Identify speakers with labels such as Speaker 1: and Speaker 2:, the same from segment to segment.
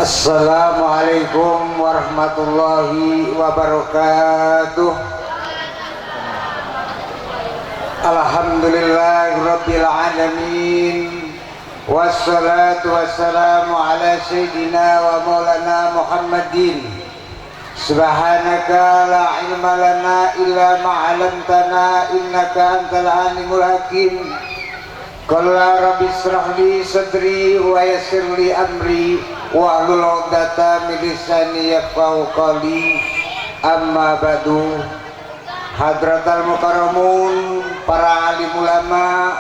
Speaker 1: Assalamualaikum warahmatullahi wabarakatuh. Alhamdulillahirabbil alamin. Wassalatu wassalamu ala sayyidina wa maulana Muhammadin. Subhanaka la ilma lana illa ma 'allamtana innaka antal alimul hakim. Qala rabbi shrah li sadri wa yassir li amri wa hlul 'uqdatam min lisani yafqahu qawli. Amma ba'du. Hadratal mukarramun, para alim ulama,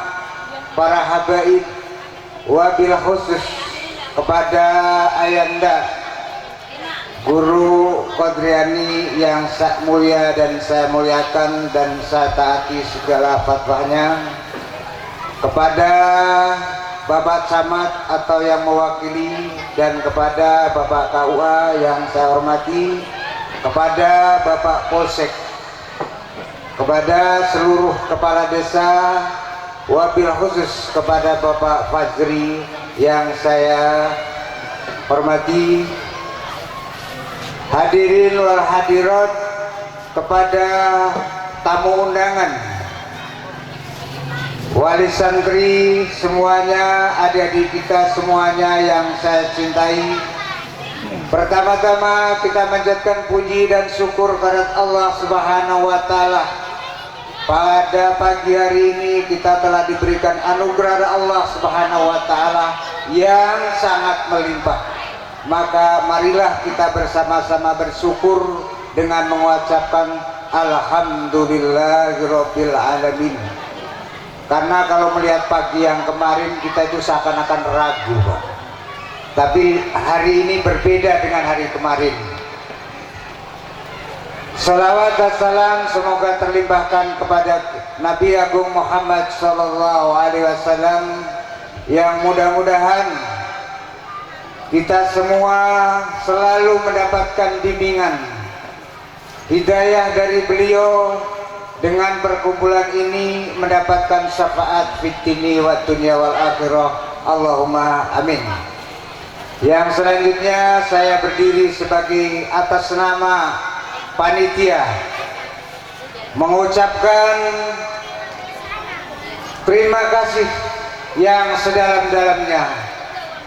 Speaker 1: para habaib, wabil khusus kepada Ayanda Guru Qadriani yang saya mulia dan saya muliakan dan saya taati segala fatwanya, kepada Bapak Camat atau yang mewakili, dan kepada Bapak KUA yang saya hormati, kepada Bapak Polsek, kepada seluruh kepala desa, wabil khusus kepada Bapak Fajri yang saya hormati, hadirin wal hadirat, kepada tamu undangan, wali santri semuanya, adik-adik kita semuanya yang saya cintai. Pertama-tama kita manjatkan puji dan syukur kepada Allah Subhanahu wa taala. Pada pagi hari ini kita telah diberikan anugerah Allah Subhanahu wa taala yang sangat melimpah. Maka marilah kita bersama-sama bersyukur dengan mengucapkan alhamdulillahirabbil alamin. Karena kalau melihat pagi yang kemarin kita itu seakan-akan ragu, Pak. Tapi hari ini berbeda dengan hari kemarin. Salawat dan salam semoga terlimpahkan kepada Nabi Agung Muhammad Sallallahu Alaihi Wasallam, yang mudah-mudahan kita semua selalu mendapatkan bimbingan hidayah dari beliau, dengan perkumpulan ini mendapatkan syafaat fid dini wa dunya wal akhirah. Allahumma amin. Yang selanjutnya saya berdiri sebagai atas nama panitia mengucapkan terima kasih yang sedalam-dalamnya,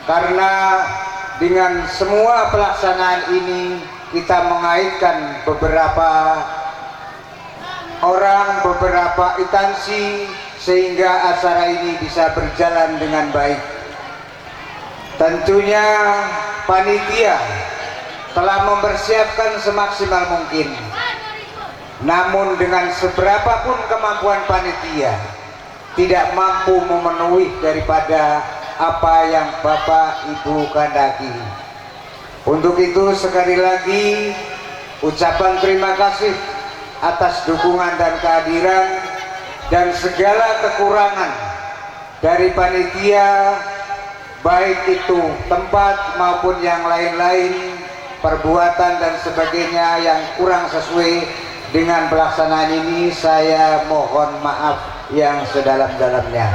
Speaker 1: karena dengan semua pelaksanaan ini kita mengaitkan beberapa orang, beberapa instansi, sehingga acara ini bisa berjalan dengan baik. Tentunya panitia telah mempersiapkan semaksimal mungkin, namun dengan seberapapun kemampuan panitia tidak mampu memenuhi daripada apa yang Bapak Ibu kehendaki. Untuk itu sekali lagi ucapan terima kasih atas dukungan dan kehadiran dan segala kekurangan dari panitia, baik itu tempat maupun yang lain-lain, perbuatan dan sebagainya yang kurang sesuai dengan pelaksanaan ini. Saya mohon maaf yang sedalam-dalamnya.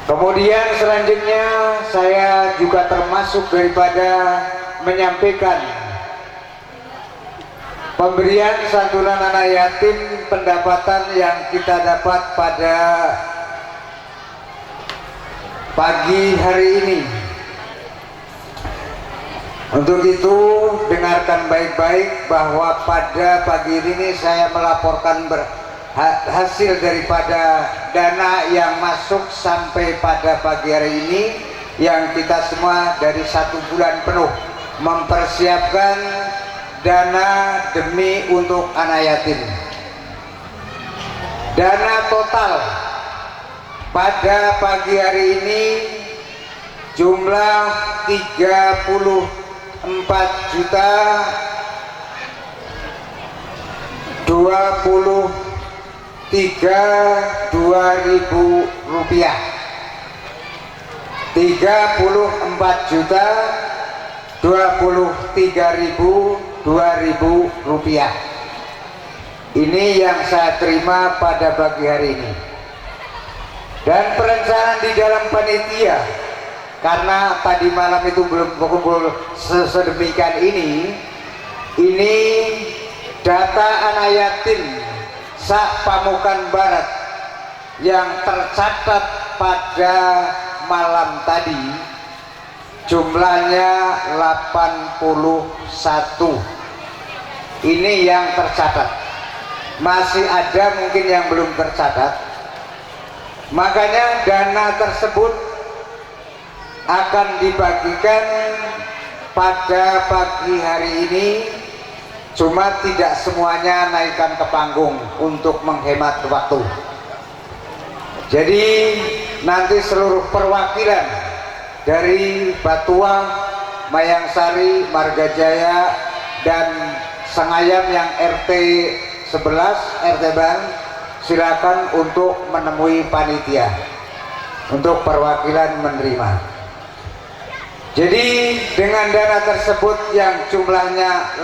Speaker 1: Kemudian selanjutnya saya juga termasuk daripada menyampaikan pemberian santunan anak yatim pendapatan yang kita dapat pada pagi hari ini. Untuk itu dengarkan baik-baik bahwa pada pagi ini saya melaporkan hasil daripada dana yang masuk sampai pada pagi hari ini, yang kita semua dari 1 bulan penuh mempersiapkan dana demi untuk anak yatim. Dana total pada pagi hari ini jumlah 34.023.000 rupiah. 34.023.000 rupiah. Ini yang saya terima pada pagi hari ini. Dan perencanaan di dalam panitia karena tadi malam itu belum kumpul sedemikian ini data anak yatim sak Pamukan Barat yang tercatat pada malam tadi jumlahnya 81. Ini yang tercatat, masih ada mungkin yang belum tercatat. Makanya dana tersebut akan dibagikan pada pagi hari ini, cuma tidak semuanya naikkan ke panggung untuk menghemat waktu. Jadi nanti seluruh perwakilan dari Batuang, Mayangsari, Margajaya dan Sengayam yang RT 11, RT Bang, silakan untuk menemui panitia untuk perwakilan menerima. Jadi dengan dana tersebut yang jumlahnya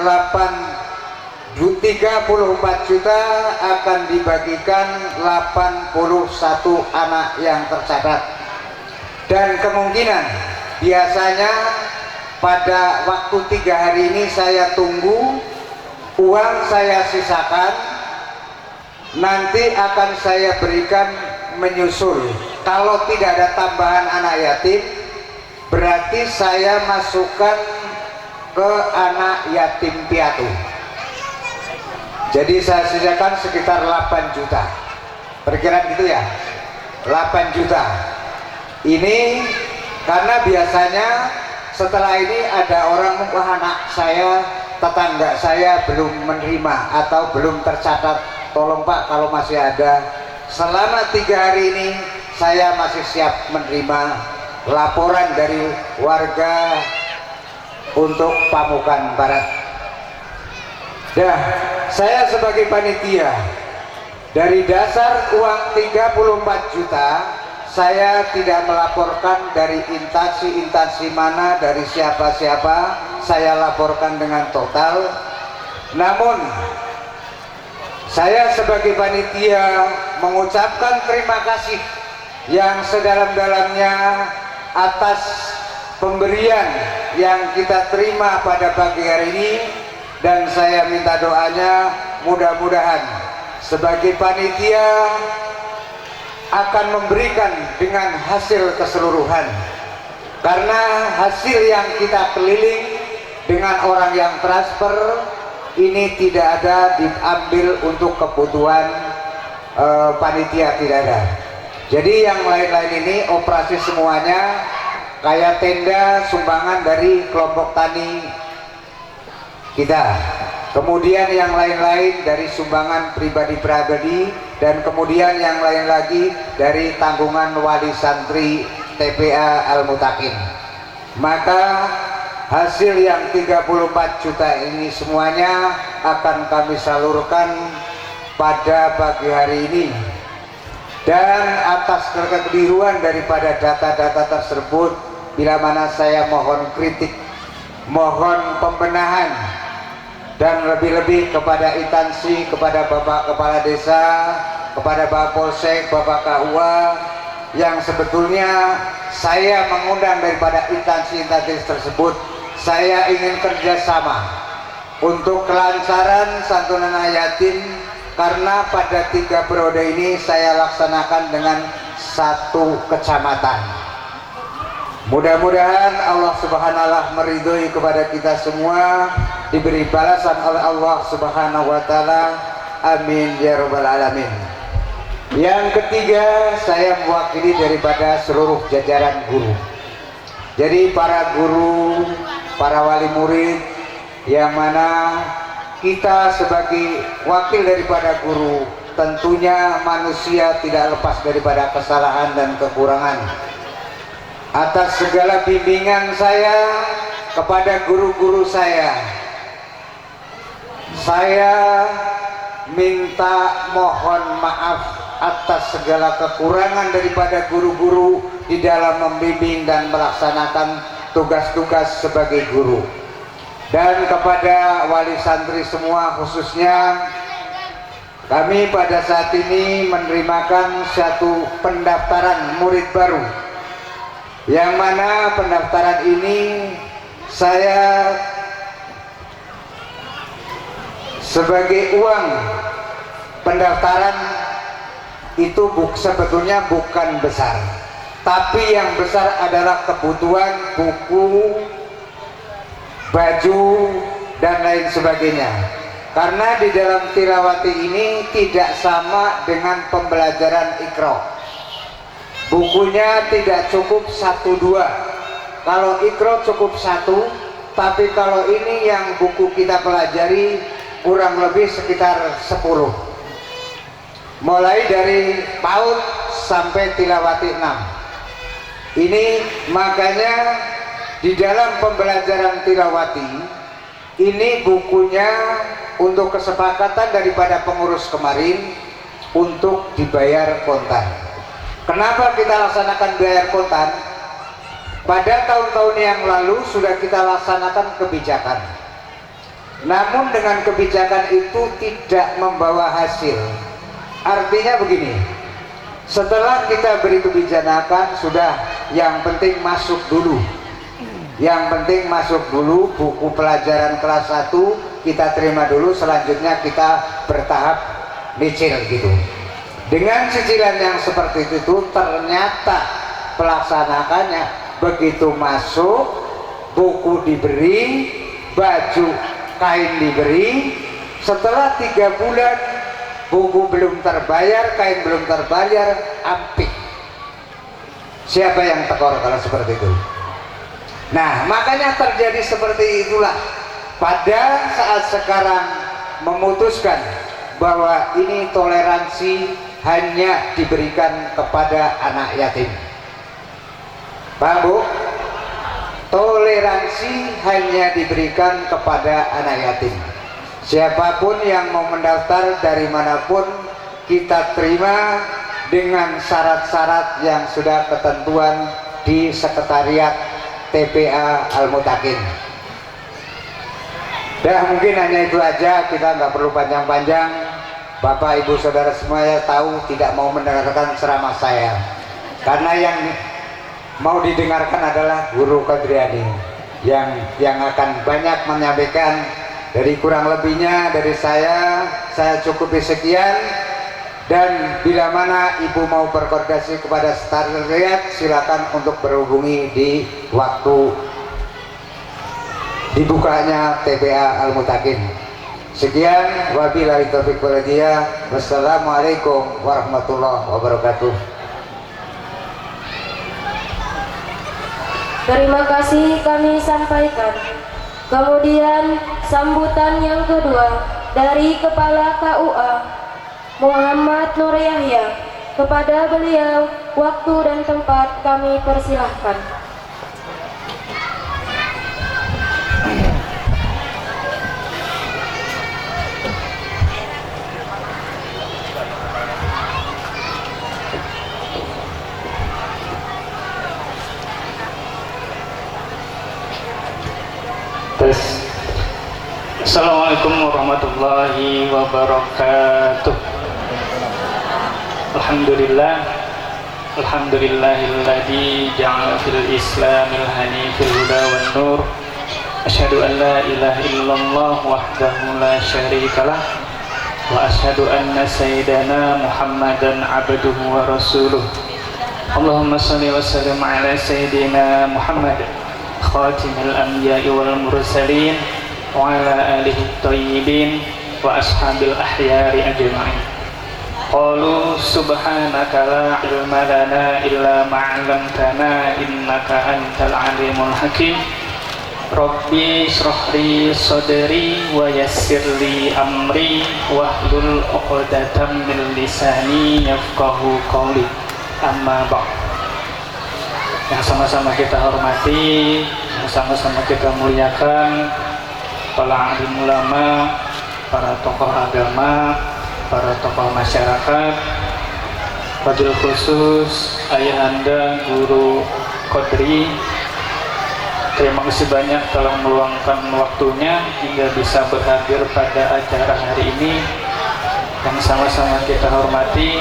Speaker 1: 34 juta akan dibagikan 81 anak yang tercatat. Dan kemungkinan biasanya pada waktu 3 hari ini saya tunggu, uang saya sisakan, nanti akan saya berikan menyusul. Kalau tidak ada tambahan anak yatim, berarti saya masukkan ke anak yatim piatu. Jadi saya sisakan sekitar 8 juta, perkiraan gitu ya, 8 juta. Ini karena biasanya setelah ini ada orang, wah anak saya, tetangga saya belum menerima atau belum tercatat, tolong Pak kalau masih ada. Selama 3 hari ini saya masih siap menerima laporan dari warga untuk Pamukan Barat. Nah, saya sebagai panitia, dari dasar uang 34 juta saya tidak melaporkan dari instansi mana, dari siapa-siapa, saya laporkan dengan total. Namun saya sebagai panitia mengucapkan terima kasih yang sedalam-dalamnya atas pemberian yang kita terima pada pagi hari ini, dan saya minta doanya mudah-mudahan sebagai panitia akan memberikan dengan hasil keseluruhan, karena hasil yang kita keliling dengan orang yang transfer ini tidak ada diambil untuk kebutuhan panitia, tidak ada. Jadi yang lain-lain ini operasi semuanya, kayak tenda sumbangan dari kelompok tani kita, kemudian yang lain-lain dari sumbangan pribadi-pribadi, dan kemudian yang lain lagi dari tanggungan wali santri TPA Al-Mutakin. Maka hasil yang 34 juta ini semuanya akan kami salurkan pada pagi hari ini. Dan atas kekeliruan daripada data-data tersebut, bila mana saya mohon kritik, mohon pembenahan, dan lebih-lebih kepada instansi, kepada Bapak Kepala Desa, kepada Bapak Polsek, Bapak KUA, yang sebetulnya saya mengundang daripada instansi-instansi tersebut. Saya ingin kerjasama untuk kelancaran santunan anak yatim, karena pada 3 periode ini saya laksanakan dengan 1 kecamatan. Mudah-mudahan Allah Subhanahu wa ta'ala meridhoi kepada kita semua, diberi balasan oleh Allah Subhanahu wa ta'ala. Amin ya rabbal alamin. Yang ketiga, saya mewakili daripada seluruh jajaran guru. Jadi para guru, para wali murid, yang mana kita sebagai wakil daripada guru, tentunya manusia tidak lepas daripada kesalahan dan kekurangan. Atas segala bimbingan saya kepada guru-guru saya minta mohon maaf atas segala kekurangan daripada guru-guru di dalam membimbing dan melaksanakan tugas-tugas sebagai guru. Dan kepada wali santri semua khususnya, kami pada saat ini menerimakan satu pendaftaran murid baru yang mana pendaftaran ini saya sebagai uang pendaftaran itu sebetulnya bukan besar, tapi yang besar adalah kebutuhan buku, baju, dan lain sebagainya. Karena di dalam tilawati ini tidak sama dengan pembelajaran Iqra. Bukunya tidak cukup 1-2. Kalau Iqra cukup 1, tapi kalau ini yang buku kita pelajari kurang lebih sekitar 10. Mulai dari PAUD sampai tilawati 6. Ini makanya di dalam pembelajaran tilawati ini bukunya untuk kesepakatan daripada pengurus kemarin untuk dibayar kontan. Kenapa kita laksanakan bayar kontan? Pada tahun-tahun yang lalu sudah kita laksanakan kebijakan, namun dengan kebijakan itu tidak membawa hasil. Artinya begini, setelah kita beri kebijakan, sudah yang penting masuk dulu. Yang penting masuk dulu, buku pelajaran kelas 1 kita terima dulu, selanjutnya kita bertahap nyicil gitu. Dengan cicilan yang seperti itu ternyata pelaksanaannya begitu masuk, buku diberi, baju kain diberi, setelah 3 bulan buku belum terbayar, kain belum terbayar, ampik. Siapa yang tekor kalau seperti itu? Nah, makanya terjadi seperti itulah. Pada saat sekarang memutuskan bahwa ini toleransi hanya diberikan kepada anak yatim. Paham, Bu? Toleransi hanya diberikan kepada anak yatim. Siapapun yang mau mendaftar dari manapun kita terima dengan syarat-syarat yang sudah ketentuan di sekretariat TPA Al-Mutakin. Mungkin hanya itu aja, kita nggak perlu panjang-panjang. Bapak Ibu Saudara semuanya tahu tidak mau mendengarkan ceramah saya, karena yang mau didengarkan adalah Guru Qadriani yang akan banyak menyampaikan. Dari kurang lebihnya dari saya cukupi sekian, dan bila mana Ibu mau berkoordinasi kepada sekretariat silakan untuk berhubungi di waktu dibukanya TPA Al-Mutakin. Sekian, wabillahi taufiq wal hidayah. Wassalamualaikum warahmatullahi wabarakatuh.
Speaker 2: Terima kasih kami sampaikan. Kemudian sambutan yang kedua dari Kepala KUA Muhammad Nur Yahya. Kepada beliau waktu dan tempat kami persilahkan.
Speaker 3: Assalamualaikum warahmatullahi wabarakatuh. Alhamdulillahilladzi ja'ala fil islamil hanifil huda wan nur. Asyhadu an la ilaha illallah wahdahu la syarikalah wa asyhadu anna sayyidana Muhammadan abduhu wa rasuluh. Allahumma shalli wa sallim ala sayyidina Muhammad khatimil anbiya'i wal mursalin wa ala alihi thayyibin wa ashabil ahyari ajma'in. Qalu subhanaka la ilma lana illa ma 'allamtana innaka antal alimul hakim. Rabbi shrah li sadri wa yassir li amri wahlul 'uqdatam min lisani yafqahu qawli. Amma ba'd. Yang sama-sama kita hormati, yang sama-sama kita muliakan para alim ulama, para tokoh agama, para tokoh masyarakat, wabil khusus ayahanda Guru Qadri. Terima kasih banyak telah meluangkan waktunya hingga bisa berhadir pada acara hari ini. Yang sama-sama kita hormati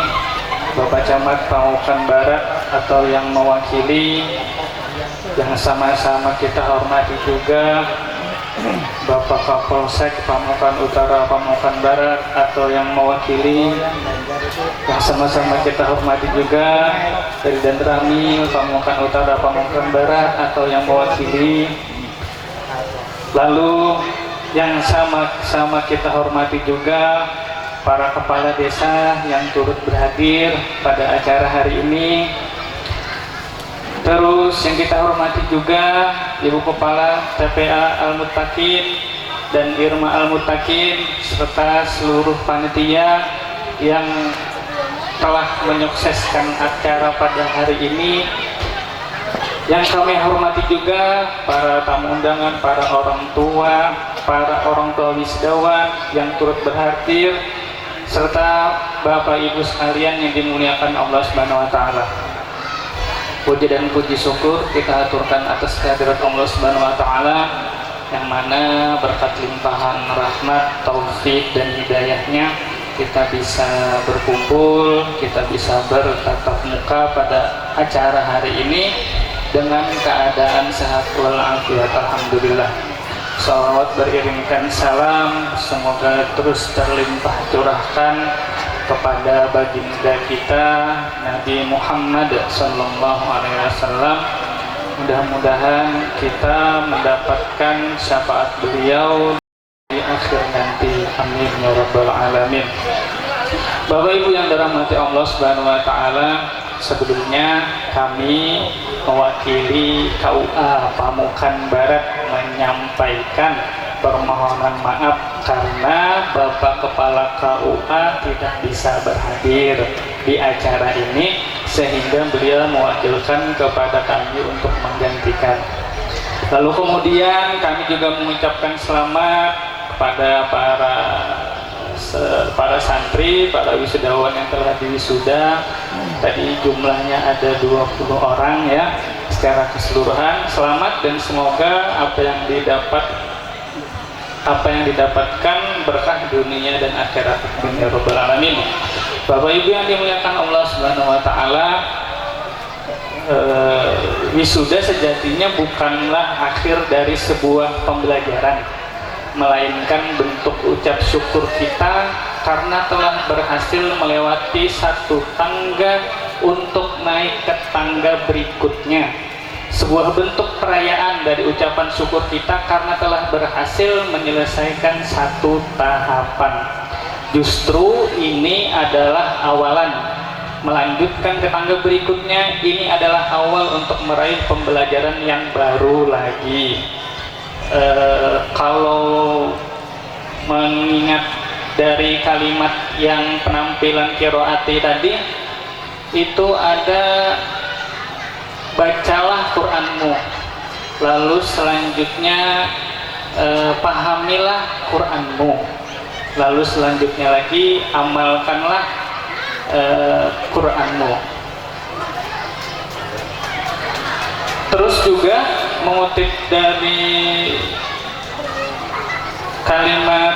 Speaker 3: Bapak Camat Pamukan Barat atau yang mewakili yang sama-sama kita hormati juga Bapak Kapolsek Pamukan Utara Pamukan Barat atau yang mewakili, yang sama-sama kita hormati juga dari Danramil Pamukan Utara Pamukan Barat atau yang mewakili. Lalu yang sama-sama kita hormati juga para kepala desa yang turut berhadir pada acara hari ini. Terus yang kita hormati juga Ibu Kepala TPA Al-Muttaqin dan Irma Al-Muttaqin serta seluruh panitia yang telah menyukseskan acara pada hari ini. Yang kami hormati juga para tamu undangan, para orang tua wisudawan yang turut berhadir, serta Bapak Ibu sekalian yang dimuliakan Allah Subhanahu wa taala. Puji dan puji syukur kita aturkan atas kehadirat Allah Subhanahu wa taala yang mana berkat limpahan rahmat, taufik dan hidayahnya kita bisa berkumpul, kita bisa bertatap muka pada acara hari ini dengan keadaan sehat walafiat. Alhamdulillah. Salawat beriringkan salam semoga terus terlimpah curahkan kepada baginda kita Nabi Muhammad sallallahu alaihi wasallam. Mudah-mudahan kita mendapatkan syafaat beliau di akhir nanti. Amin ya rabbal alamin. Bapak Ibu yang dirahmati Allah Subhanahu wa taala, sebelumnya kami mewakili KUA Pamukan Barat menyampaikan permohonan maaf karena Bapak Kepala KUA tidak bisa berhadir di acara ini, sehingga beliau mewakilkan kepada kami untuk menggantikan. Lalu kemudian kami juga mengucapkan selamat kepada para santri, para wisudawan yang telah diwisuda. Tadi jumlahnya ada 20 orang ya secara keseluruhan. Selamat dan semoga apa yang didapatkan berkah dunia dan akhirat. Amin ya rabbal alamin. Bapak Ibu yang dimuliakan Allah Subhanahu wa taala, wisuda sejatinya bukanlah akhir dari sebuah pembelajaran, melainkan bentuk ucap syukur kita karena telah berhasil melewati satu tangga untuk naik ke tangga berikutnya. Sebuah bentuk perayaan dari ucapan syukur kita karena telah berhasil menyelesaikan satu tahapan. Justru ini adalah awalan melanjutkan ke tangga berikutnya. Ini adalah awal untuk meraih pembelajaran yang baru lagi. Kalau mengingat dari kalimat yang penampilan qiraati tadi, itu ada bacalah Qur'anmu, lalu selanjutnya pahamilah Qur'anmu, lalu selanjutnya lagi amalkanlah Qur'anmu. Terus juga mengutip dari kalimat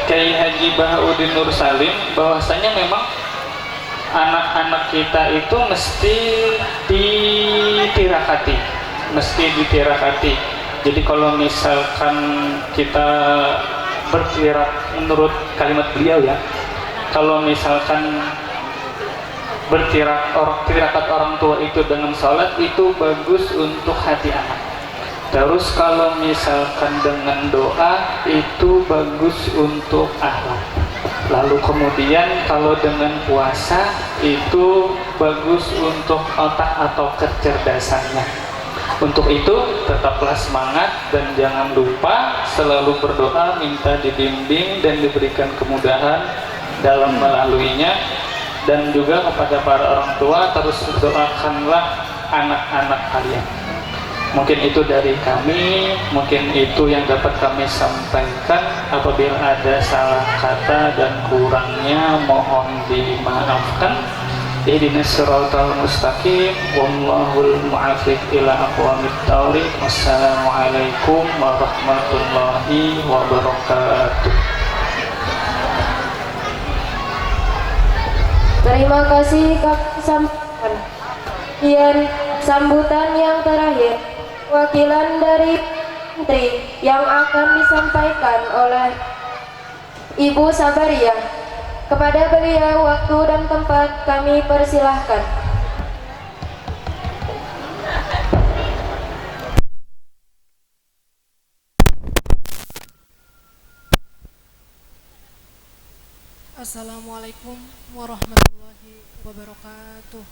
Speaker 3: Kiai Haji Bahauddin Nur Salim, bahwasanya memang anak-anak kita itu mesti ditirakati. Jadi kalau misalkan kita bertirak menurut kalimat beliau ya, kalau misalkan tirakat orang tua itu dengan sholat itu bagus untuk hati anak. Terus kalau misalkan dengan doa itu bagus untuk akhlak. Lalu kemudian kalau dengan puasa itu bagus untuk otak atau kecerdasannya. Untuk itu tetaplah semangat dan jangan lupa selalu berdoa, minta dibimbing dan diberikan kemudahan dalam melaluinya. Dan juga kepada para orang tua, terus doakanlah anak-anak kalian. Mungkin itu dari kami, mungkin itu yang dapat kami sampaikan. Apabila ada salah kata dan kurangnya mohon dimaafkan. Ihdinas siratal mustaqim, wallahul muwaffiq ila aqwamit thoriq. Wassalamualaikum warahmatullahi wabarakatuh.
Speaker 2: Terima kasih kami sampaikan. Sambutan yang terakhir wakilan dari menteri yang akan disampaikan oleh Ibu Sabaria. Kepada beliau waktu dan tempat kami persilahkan.
Speaker 4: Assalamualaikum warahmatullahi wabarakatuh.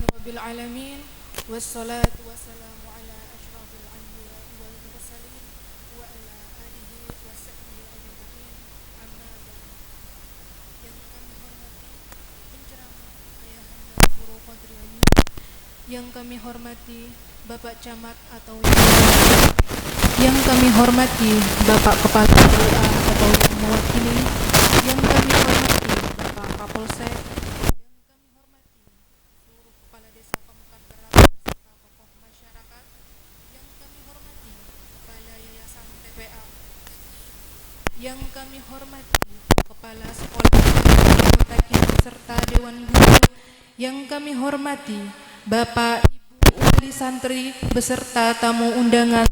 Speaker 4: Rabbil alamin wassalatu wassalamu ala asyrafil anbiya wal mursalin wa ala alihi wa sahbihi ajma'in. Amma ba'd. Yang kami hormati penceramah Ayahanda Guru Qadriani, yang kami hormati Bapak Camat atau yang kami hormati Bapak Kepala LA atau yang mewakili, yang kami hormati Bapak Kapolsek, yang kami hormati seluruh kepala desa Pemukan Barat serta tokoh masyarakat, yang kami hormati kepala yayasan TPA, yang kami hormati kepala sekolah Mutakin serta dewan guru, yang kami hormati Bapak Ibu wali santri beserta tamu undangan.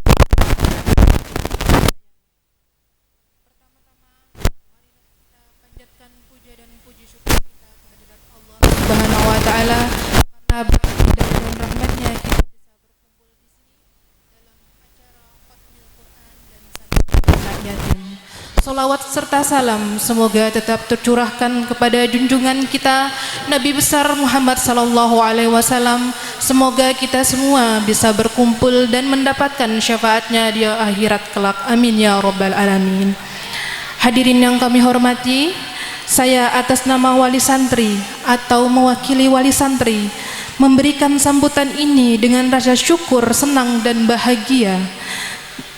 Speaker 4: Subhanahu wa ta'ala, karena berkah dan rahmatnya kita bisa berkumpul di sini dalam acara Khatmil Quran dan santunan anak yatim. Salawat serta salam semoga tetap tercurahkan kepada junjungan kita Nabi besar Muhammad sallallahu alaihi wasallam. Semoga kita semua bisa berkumpul dan mendapatkan syafaatnya di akhirat kelak. Amin ya rabbal alamin. Hadirin yang kami hormati, saya atas nama wali santri atau mewakili wali santri memberikan sambutan ini dengan rasa syukur, senang dan bahagia.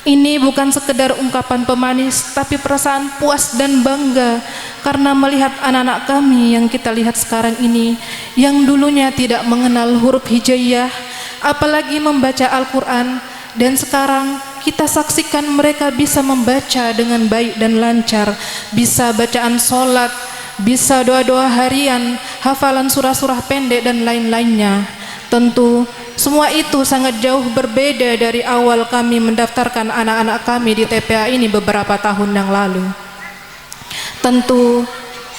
Speaker 4: Ini bukan sekedar ungkapan pemanis, tapi perasaan puas dan bangga karena melihat anak-anak kami yang kita lihat sekarang ini, yang dulunya tidak mengenal huruf hijaiyah, apalagi membaca Al-Quran, dan sekarang kita saksikan mereka bisa membaca dengan baik dan lancar, bisa bacaan sholat, bisa doa-doa harian, hafalan surah-surah pendek dan lain-lainnya. Tentu semua itu sangat jauh berbeda dari awal kami mendaftarkan anak-anak kami di TPA ini beberapa tahun yang lalu. Tentu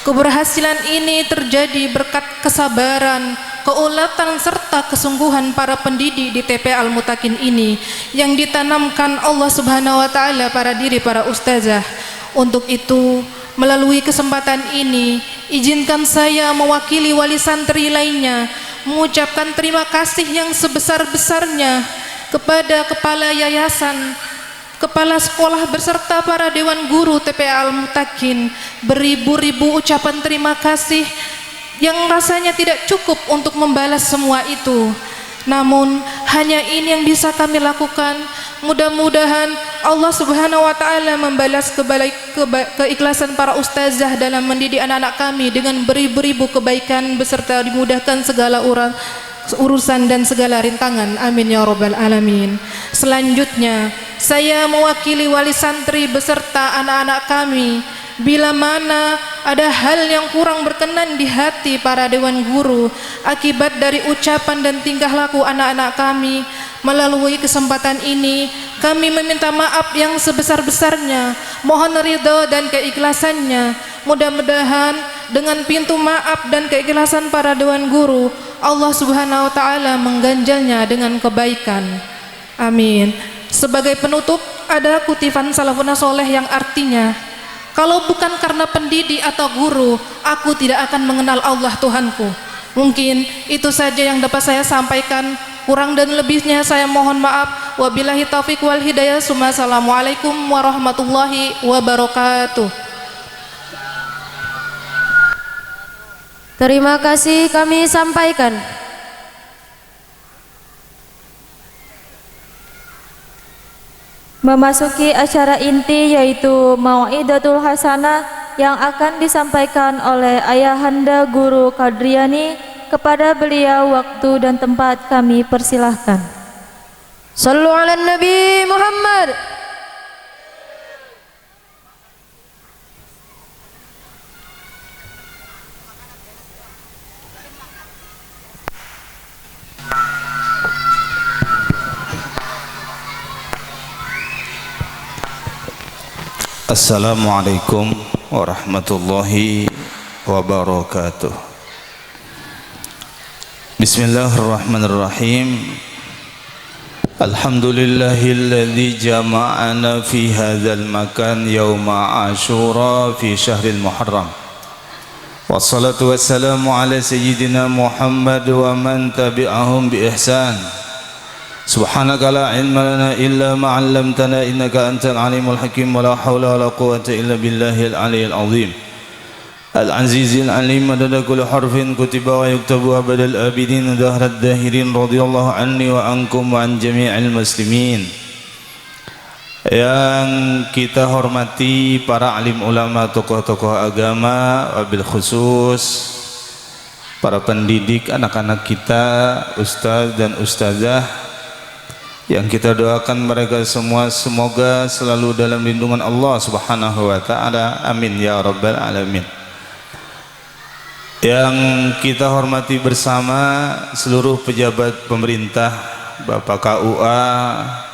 Speaker 4: keberhasilan ini terjadi berkat kesabaran, keulatan serta kesungguhan para pendidik di TPA Al-Mutakin ini yang ditanamkan Allah Subhanahu wa taala pada diri para ustazah. Untuk itu, melalui kesempatan ini, izinkan saya mewakili wali santri lainnya mengucapkan terima kasih yang sebesar-besarnya kepada kepala yayasan, kepala sekolah beserta para dewan guru TPA Al-Mutakin. Beribu-ribu ucapan terima kasih yang rasanya tidak cukup untuk membalas semua itu. Namun hanya ini yang bisa kami lakukan. Mudah-mudahan Allah Subhanahu wa taala membalas keikhlasan para ustazah dalam mendidik anak-anak kami dengan beribu-ribu kebaikan beserta dimudahkan segala urusan dan segala rintangan. Amin ya rabbal alamin. Selanjutnya, saya mewakili wali santri beserta anak-anak kami. Bila mana ada hal yang kurang berkenan di hati para dewan guru akibat dari ucapan dan tingkah laku anak-anak kami, melalui kesempatan ini kami meminta maaf yang sebesar-besarnya. Mohon ridha dan keikhlasannya. Mudah-mudahan dengan pintu maaf dan keikhlasan para dewan guru, Allah Subhanahu wa taala mengganjalnya dengan kebaikan. Amin. Sebagai penutup, ada kutipan salafun soleh yang artinya, kalau bukan karena pendidik atau guru, aku tidak akan mengenal Allah Tuhanku. Mungkin itu saja yang dapat saya sampaikan. Kurang dan lebihnya saya mohon maaf. Wabillahi taufiq wal hidayah. Assalamualaikum warahmatullahi wabarakatuh.
Speaker 2: Terima kasih kami sampaikan. Memasuki acara inti yaitu Mau'idatul Hasanah yang akan disampaikan oleh Ayahanda Guru Qadriani. Kepada beliau waktu dan tempat kami persilahkan. Sallu ala Nabi Muhammad.
Speaker 5: Assalamualaikum warahmatullahi wabarakatuh. Bismillahirrahmanirrahim. Alhamdulillahilladzi jama'ana fi hadzal makan yauma Asyura fi syahril Muharram. Wassalatu wassalamu ala sayyidina Muhammad wa man tabi'ahum bi ihsan. Subhanaka la ilma lana illa ma 'allamtana innaka antal alimul hakim wa la haula wa la quwwata illa billahil aliyyil azim. Al-azizil alim madada kulli harfin kutiba wa yuktabu abadal abidin dahrad dahirin radhiyallahu anni wa ankum wa an jami'il muslimin. Yang kita hormati para alim ulama, tokoh-tokoh agama, wabil khusus para pendidik anak-anak kita, ustaz dan ustazah, yang kita doakan mereka semua semoga selalu dalam lindungan Allah Subhanahu wa taala. Amin ya rabbal alamin. Yang kita hormati bersama seluruh pejabat pemerintah, Bapak KUA,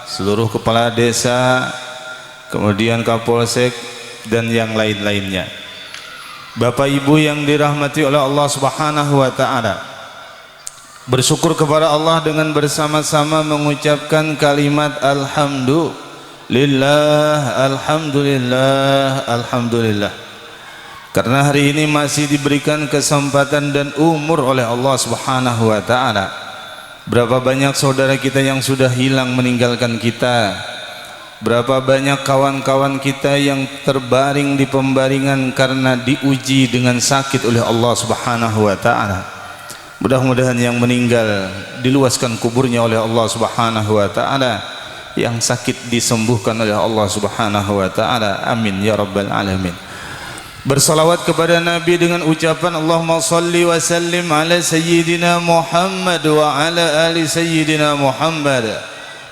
Speaker 5: seluruh kepala desa, kemudian Kapolsek dan yang lain-lainnya. Bapak Ibu yang dirahmati oleh Allah Subhanahu wa taala. Bersyukur kepada Allah dengan bersama-sama mengucapkan kalimat alhamdulillah, alhamdulillah, alhamdulillah. Karena hari ini masih diberikan kesempatan dan umur oleh Allah Subhanahu wa taala. Berapa banyak saudara kita yang sudah hilang meninggalkan kita. Berapa banyak kawan-kawan kita yang terbaring di pembaringan karena diuji dengan sakit oleh Allah Subhanahu wa taala. Mudah-mudahan yang meninggal diluaskan kuburnya oleh Allah Subhanahu wa taala, yang sakit disembuhkan oleh Allah Subhanahu wa taala. Amin ya rabbal alamin. Bersalawat kepada Nabi dengan ucapan Allahumma salli wa sallim ala sayyidina Muhammad wa ala ali sayyidina Muhammad.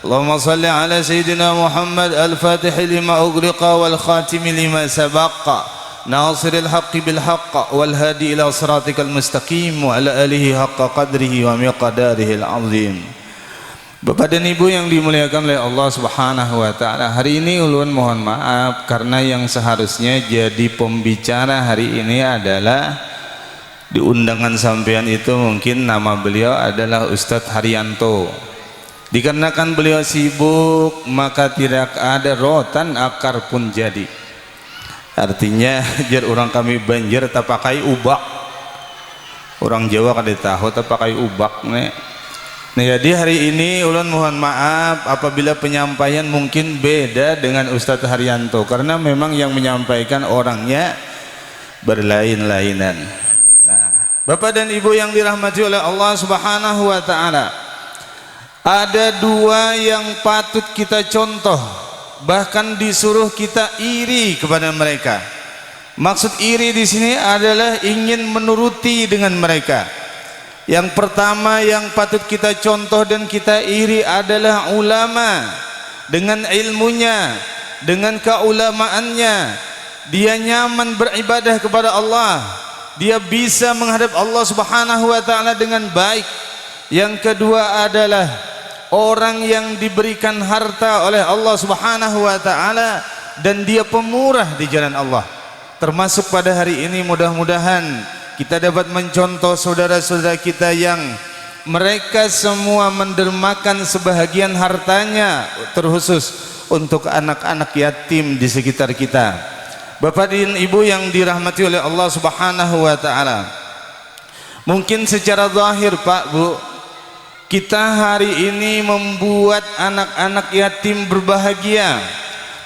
Speaker 5: Allahumma salli ala sayyidina Muhammad al-fatih lima ughliqa wal khatim lima sabaqa. Nasiril haqqi bil haqq wal hadi ila siratikal mustaqim wa ala alihi haqqa qadrihi wa miqdarihil azim. Bapak dan Ibu yang dimuliakan oleh Allah Subhanahu wa taala, hari ini ulun mohon maaf karena yang seharusnya jadi pembicara hari ini adalah di undangan sampean itu mungkin nama beliau adalah Ustadz Haryanto. Dikarenakan beliau sibuk maka tidak ada rotan akar pun jadi. Artinya jar orang kami Banjar tak pakai ubak, orang Jawa kada tahu tak pakai ubak nih. Nah, jadi hari ini ulun mohon maaf apabila penyampaian mungkin beda dengan Ustadz Haryanto karena memang yang menyampaikan orangnya berlain-lainan. Nah, Bapak dan Ibu yang dirahmati oleh Allah Subhanahu wa taala, ada dua yang patut kita contoh, bahkan disuruh kita iri kepada mereka. Maksud iri di sini adalah ingin menuruti dengan mereka. Yang pertama yang patut kita contoh dan kita iri adalah ulama. Dengan ilmunya, dengan keulamaannya, dia nyaman beribadah kepada Allah. Dia bisa menghadap Allah Subhanahu wa taala dengan baik. Yang kedua adalah orang yang diberikan harta oleh Allah Subhanahu wa taala dan dia pemurah di jalan Allah. Termasuk pada hari ini mudah-mudahan kita dapat mencontoh saudara-saudara kita yang mereka semua mendermakan sebahagian hartanya terkhusus untuk anak-anak yatim di sekitar kita. Bapak dan Ibu yang dirahmati oleh Allah Subhanahu wa taala. Mungkin secara zahir Pak Bu, kita hari ini membuat anak-anak yatim berbahagia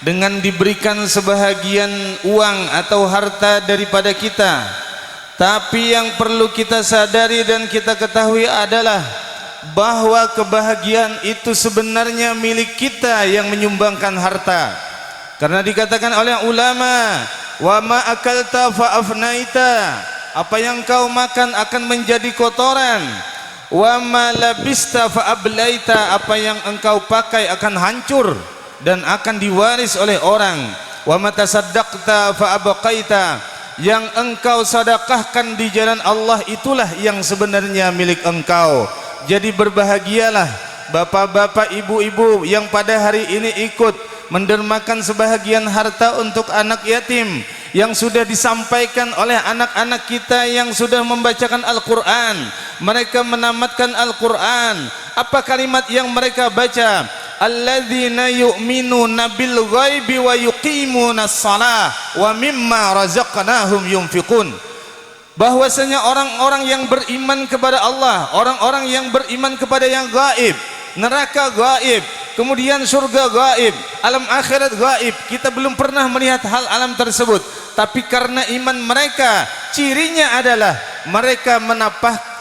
Speaker 5: dengan diberikan sebahagian uang atau harta daripada kita. Tapi yang perlu kita sadari dan kita ketahui adalah bahwa kebahagiaan itu sebenarnya milik kita yang menyumbangkan harta. Karena dikatakan oleh ulama, wa ma akalta fa afnaita, apa yang kau makan akan menjadi kotoran. Wa ma labista fa ablaita, apa yang engkau pakai akan hancur dan akan diwaris oleh orang. Wa ma tasaddaqta fa abqaita, yang engkau sedekahkan di jalan Allah itulah yang sebenarnya milik engkau. Jadi berbahagialah bapak-bapak, ibu-ibu yang pada hari ini ikut mendermakan sebahagian harta untuk anak yatim yang sudah disampaikan oleh anak-anak kita yang sudah membacakan Al-Quran. Mereka menamatkan Al-Quran. Apa kalimat yang mereka baca? Alladzina yu'minuna bil ghaibi wa yuqimunas shalah wa mimma razaqnahum yunfiqun. Bahwasanya orang-orang yang beriman kepada Allah, orang-orang yang beriman kepada yang gaib, neraka gaib, kemudian surga gaib, alam akhirat gaib, kita belum pernah melihat hal alam tersebut, tapi karena iman mereka, cirinya adalah mereka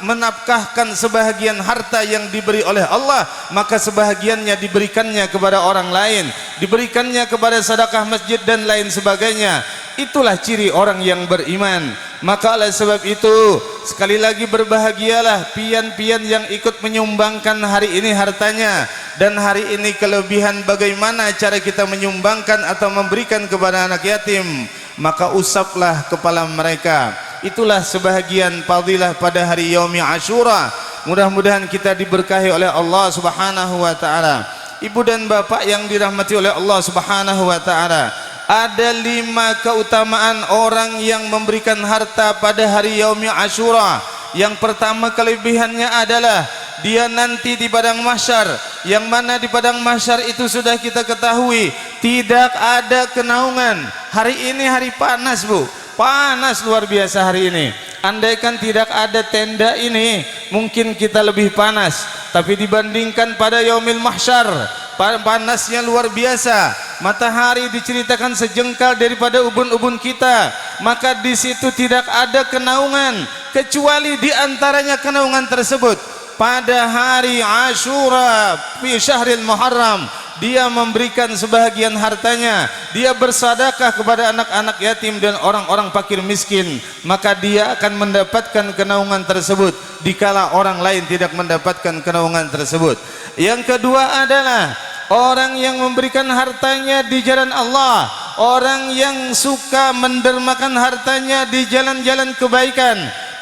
Speaker 5: menafkahkan sebahagian harta yang diberi oleh Allah, maka sebahagiannya diberikannya kepada orang lain, diberikannya kepada sedekah masjid dan lain sebagainya. Itulah ciri orang yang beriman. Maka oleh sebab itu, sekali lagi berbahagialah pian-pian yang ikut menyumbangkan hari ini hartanya, dan hari ini kelebihan bagaimana cara kita menyumbangkan atau memberikan kepada anak yatim, maka usaplah kepala mereka. Itulah sebahagian fadilah pada hari Yaumi Asyura. Mudah-mudahan kita diberkahi oleh Allah Subhanahu wa taala. Ibu dan bapak yang dirahmati oleh Allah Subhanahu wa taala, ada 5 keutamaan orang yang memberikan harta pada hari Yaumi Asyura. Yang pertama kelebihannya adalah dia nanti di padang mahsyar, yang mana di padang mahsyar itu sudah kita ketahui tidak ada kenaungan. Hari ini hari panas, Bu, panas luar biasa hari ini. Andaikan tidak ada tenda ini, mungkin kita lebih panas, tapi dibandingkan pada Yaumil Mahsyar, panasnya luar biasa. Matahari diceritakan sejengkal daripada ubun-ubun kita, maka di situ tidak ada kenaungan, kecuali di antaranya kenaungan tersebut pada hari Asyura fi syahril Muharram. Dia memberikan sebahagian hartanya, dia bersedekah kepada anak-anak yatim dan orang-orang fakir miskin, maka dia akan mendapatkan kenaungan tersebut dikala orang lain tidak mendapatkan kenaungan tersebut. Yang kedua adalah orang yang memberikan hartanya di jalan Allah, orang yang suka mendermakan hartanya di jalan-jalan kebaikan,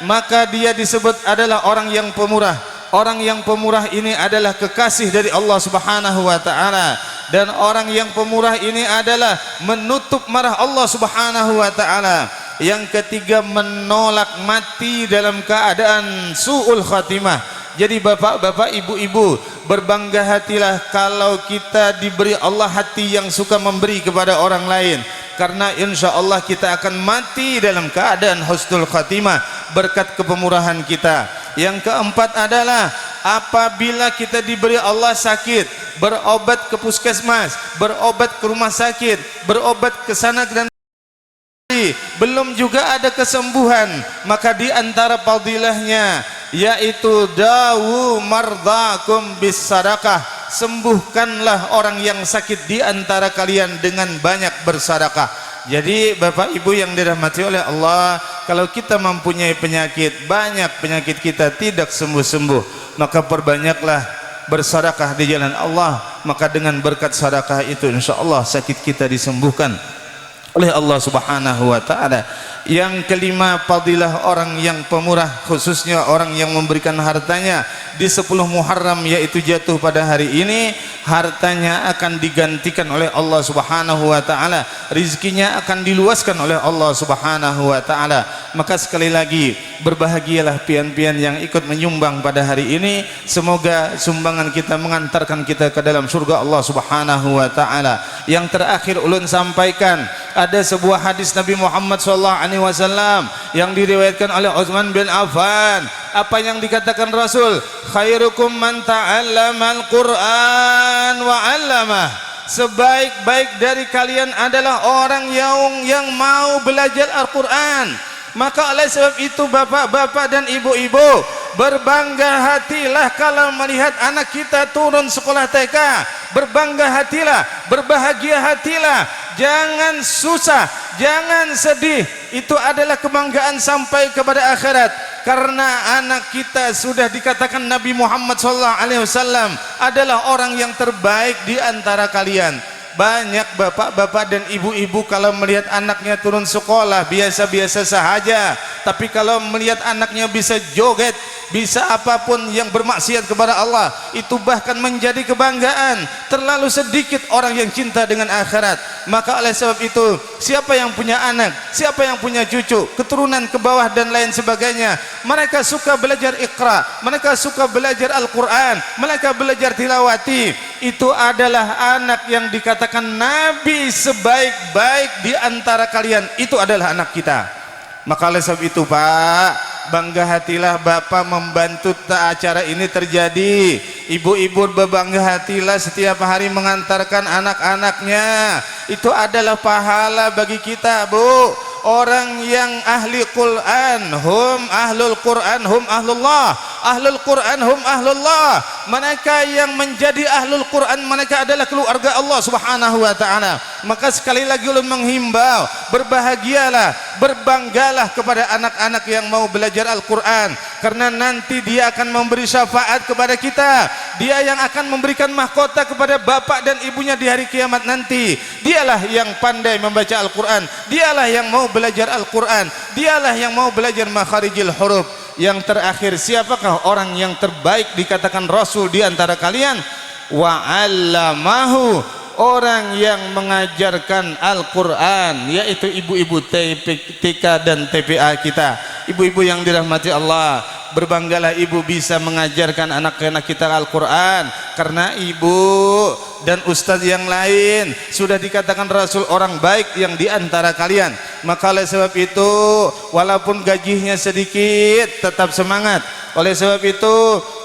Speaker 5: maka dia disebut adalah orang yang pemurah. Orang yang pemurah ini adalah kekasih dari Allah Subhanahu wa taala, dan orang yang pemurah ini adalah menutup marah Allah Subhanahu wa taala. Yang ketiga, menolak mati dalam keadaan su'ul khatimah. Jadi bapak-bapak, ibu-ibu, berbangga hatilah kalau kita diberi Allah hati yang suka memberi kepada orang lain, karena insya Allah kita akan mati dalam keadaan husnul khatimah berkat kepemurahan kita. Yang keempat adalah apabila kita diberi Allah sakit, berobat ke puskesmas, berobat ke rumah sakit, berobat ke sana dan belum juga ada kesembuhan, maka di antara fadilahnya yaitu dawu mardakum bis sadaqah, sembuhkanlah orang yang sakit di antara kalian dengan banyak bersedekah. Jadi bapak ibu yang dirahmati oleh Allah, kalau kita mempunyai penyakit, banyak penyakit kita tidak sembuh-sembuh, maka perbanyaklah bersedekah di jalan Allah, maka dengan berkat sedekah itu insya Allah sakit kita disembuhkan oleh Allah Subhanahu wa taala. Yang kelima, fadilah orang yang pemurah, khususnya orang yang memberikan hartanya di 10 Muharram, yaitu jatuh pada hari ini, hartanya akan digantikan oleh Allah Subhanahu wa taala, rizkinya akan diluaskan oleh Allah Subhanahu wa taala. Maka sekali lagi berbahagialah pian-pian yang ikut menyumbang pada hari ini. Semoga sumbangan kita mengantarkan kita ke dalam surga Allah Subhanahu wa taala. Yang terakhir ulun sampaikan, ada sebuah hadis Nabi Muhammad SAW yang diriwayatkan oleh Utsman bin Affan. Apa yang dikatakan Rasul? Khairukum man ta'allamal Qur'an wa 'allamah. Sebaik-baik dari kalian adalah orang yang mau belajar Al-Qur'an. Maka oleh sebab itu bapak-bapak dan ibu-ibu, berbangga hatilah kalau melihat anak kita turun sekolah TK. Berbangga hatilah, berbahagia hatilah. Jangan susah, jangan sedih. Itu adalah kebanggaan sampai kepada akhirat, karena anak kita sudah dikatakan Nabi Muhammad SAW adalah orang yang terbaik di antara kalian. Banyak bapak-bapak dan ibu-ibu kalau melihat anaknya turun sekolah biasa-biasa sahaja, tapi kalau melihat anaknya bisa joget, bisa apapun yang bermaksiat kepada Allah, itu bahkan menjadi kebanggaan. Terlalu sedikit orang yang cinta dengan akhirat. Maka oleh sebab itu, siapa yang punya anak, siapa yang punya cucu, keturunan ke bawah dan lain sebagainya, mereka suka belajar Iqra, mereka suka belajar Al-Quran, mereka belajar tilawati, itu adalah anak yang dikatakan Nabi sebaik-baik di antara kalian, itu adalah anak kita. Maka oleh sebab itu Pak, bangga hatilah Bapak membantu acara ini terjadi. Ibu-ibu berbangga hatilah setiap hari mengantarkan anak-anaknya. Itu adalah pahala bagi kita, Bu. Orang yang ahli Quran, hum ahlul Quran, hum ahlullah. Ahlul Quran, hum ahlullah. Mereka yang menjadi ahlul Quran, mereka adalah keluarga Allah Subhanahu wa ta'ala. Maka sekali lagi ulun menghimbau, berbahagialah, berbanggalah kepada anak-anak yang mau belajar Al-Quran, karena nanti dia akan memberi syafaat kepada kita. Dia yang akan memberikan mahkota kepada bapak dan ibunya di hari kiamat nanti. Dialah yang pandai membaca Al-Quran, dialah yang mau belajar Al-Quran, dialah yang mau belajar makharijil huruf. Yang terakhir, siapakah orang yang terbaik dikatakan Rasul di antara kalian? Wa'allamahu, orang yang mengajarkan Al-Quran, yaitu ibu-ibu TK dan TPA kita. Ibu-ibu yang dirahmati Allah, berbanggalah ibu bisa mengajarkan anak-anak kita Al-Quran, karena ibu dan ustadz yang lain sudah dikatakan Rasul orang baik yang diantara kalian. Maka oleh sebab itu, walaupun gajinya sedikit, tetap semangat. Oleh sebab itu,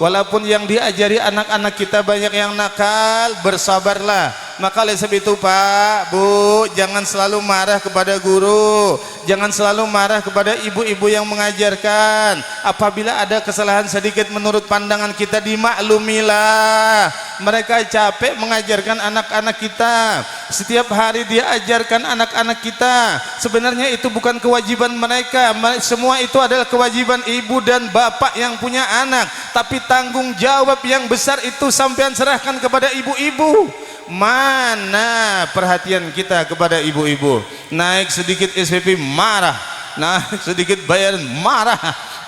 Speaker 5: walaupun yang diajari anak-anak kita banyak yang nakal, bersabarlah. Maka oleh sebab itu Pak, Bu, jangan selalu marah kepada guru, jangan selalu marah kepada ibu-ibu yang mengajarkan. Apabila ada kesalahan sedikit menurut pandangan kita, dimaklumilah. Mereka capek mengajarkan anak-anak kita, setiap hari dia ajarkan anak-anak kita. Sebenarnya itu bukan kewajiban mereka, semua itu adalah kewajiban ibu dan bapak yang punya anak. Tapi tanggung jawab yang besar itu sampean serahkan kepada ibu-ibu. Mana perhatian kita kepada ibu-ibu? Naik sedikit SPP marah, naik sedikit bayaran marah,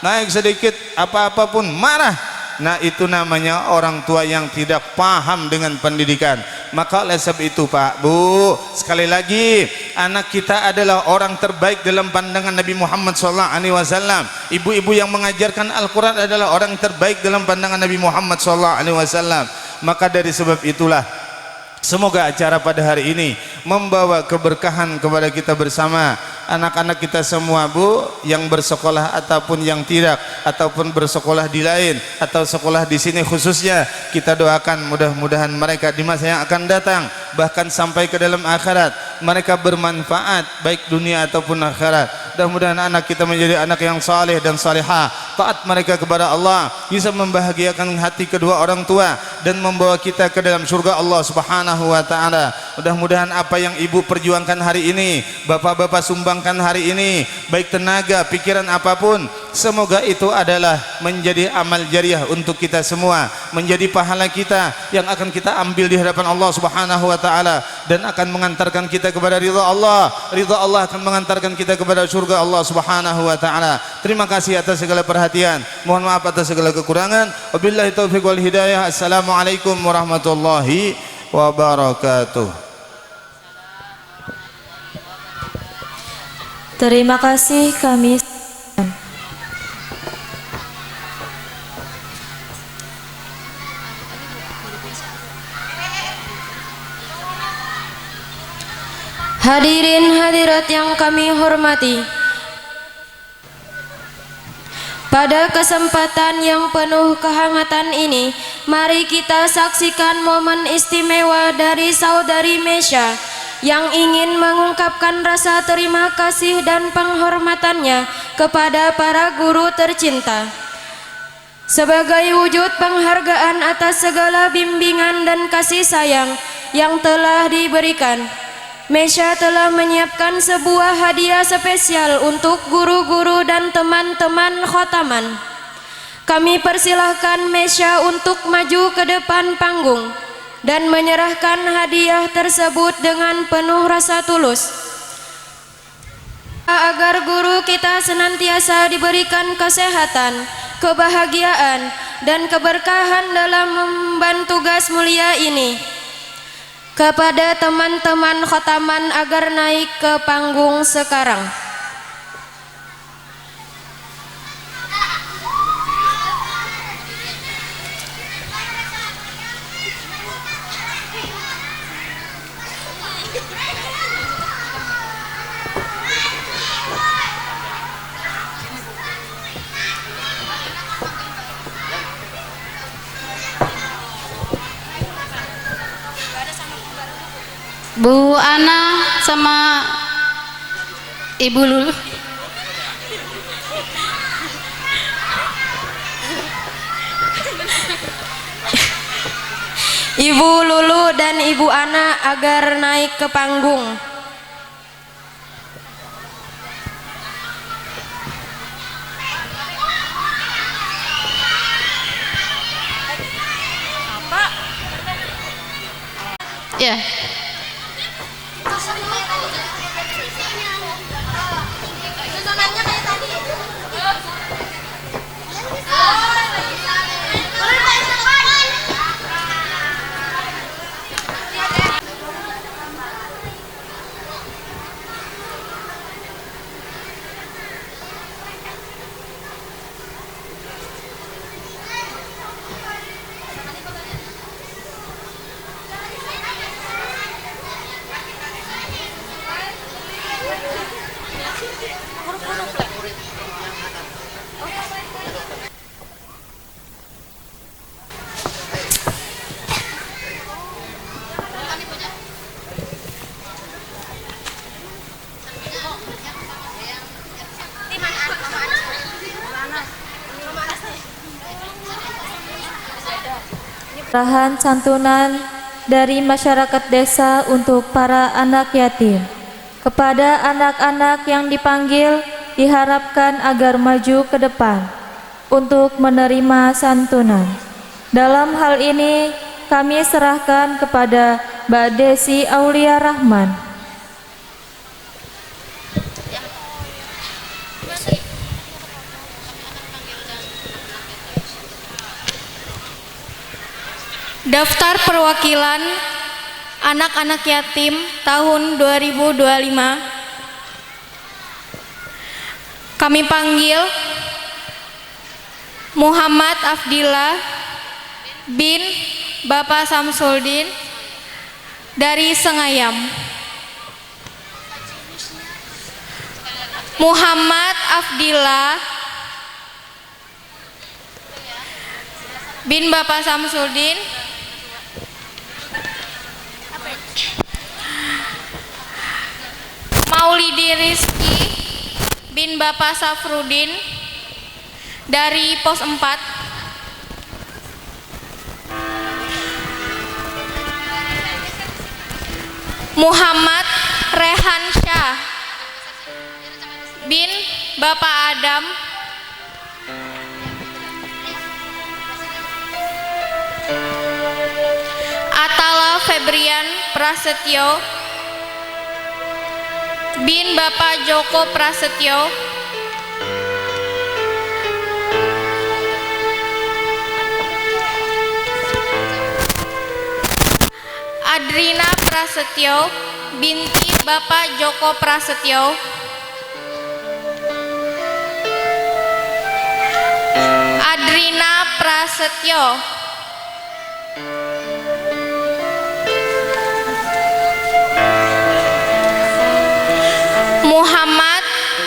Speaker 5: naik sedikit apa-apa pun marah. Nah, itu namanya orang tua yang tidak paham dengan pendidikan. Maka oleh sebab itu Pak, Bu, sekali lagi, anak kita adalah orang terbaik dalam pandangan Nabi Muhammad SAW. Ibu-ibu yang mengajarkan Al-Quran adalah orang terbaik dalam pandangan Nabi Muhammad SAW. Maka dari sebab itulah, semoga acara pada hari ini membawa keberkahan kepada kita bersama, anak-anak kita semua, Bu, yang bersekolah ataupun yang tidak, ataupun bersekolah di lain atau sekolah di sini khususnya, kita doakan mudah-mudahan mereka di masa yang akan datang, bahkan sampai ke dalam akhirat, mereka bermanfaat baik dunia ataupun akhirat. Mudah-mudahan anak kita menjadi anak yang saleh dan salihah, taat mereka kepada Allah, bisa membahagiakan hati kedua orang tua dan membawa kita ke dalam surga Allah Subhanahu wa ta'ala. Mudah-mudahan apa yang ibu perjuangkan hari ini, bapak-bapak sumbangkan hari ini, baik tenaga, pikiran apapun, semoga itu adalah menjadi amal jariah untuk kita semua, menjadi pahala kita yang akan kita ambil di hadapan Allah Subhanahu wa ta'ala, dan akan mengantarkan kita kepada ridha Allah. Ridha Allah akan mengantarkan kita kepada surga Allah Subhanahu wa ta'ala. Terima kasih atas segala perhatian, mohon maaf atas segala kekurangan. Wabillahi taufiq wal hidayah. Assalamualaikum warahmatullahi wabarakatuh.
Speaker 2: Terima kasih kami. Hadirin hadirat yang kami hormati, pada kesempatan yang penuh kehangatan ini, mari kita saksikan momen istimewa dari saudari Mesya yang ingin mengungkapkan rasa terima kasih dan penghormatannya kepada para guru tercinta. Sebagai wujud penghargaan atas segala bimbingan dan kasih sayang yang telah diberikan, Mesya telah menyiapkan sebuah hadiah spesial untuk guru-guru dan teman-teman khotaman. Kami persilahkan Mesya untuk maju ke depan panggung.
Speaker 6: dan menyerahkan hadiah tersebut dengan penuh rasa tulus, agar guru kita senantiasa diberikan kesehatan, kebahagiaan, dan keberkahan dalam memban tugas mulia ini. Kepada teman-teman khotaman agar naik ke panggung sekarang.
Speaker 7: Bu Ana sama Ibu Lulu.
Speaker 6: Ibu Lulu dan Ibu Ana agar naik ke panggung.
Speaker 7: Ya.
Speaker 2: Penyerahan santunan dari masyarakat desa untuk para anak yatim. Kepada anak-anak yang dipanggil diharapkan agar maju ke depan untuk menerima santunan. Dalam hal ini kami serahkan kepada Mbak Desi Aulia Rahman.
Speaker 7: Daftar perwakilan anak-anak yatim tahun 2025. Kami panggil Muhammad Afdillah bin Bapak Samsuldin dari Sengayam. Muhammad Afdillah bin Bapak Samsuldin Maulidi Rizki bin Bapak Safrudin dari Pos 4. Muhammad Rehan Syah bin Bapak Adam Atala Febrian Prasetyo bin Bapak Joko Prasetyo, Adrina Prasetyo binti Bapak Joko Prasetyo, Adrina Prasetyo, Muhammad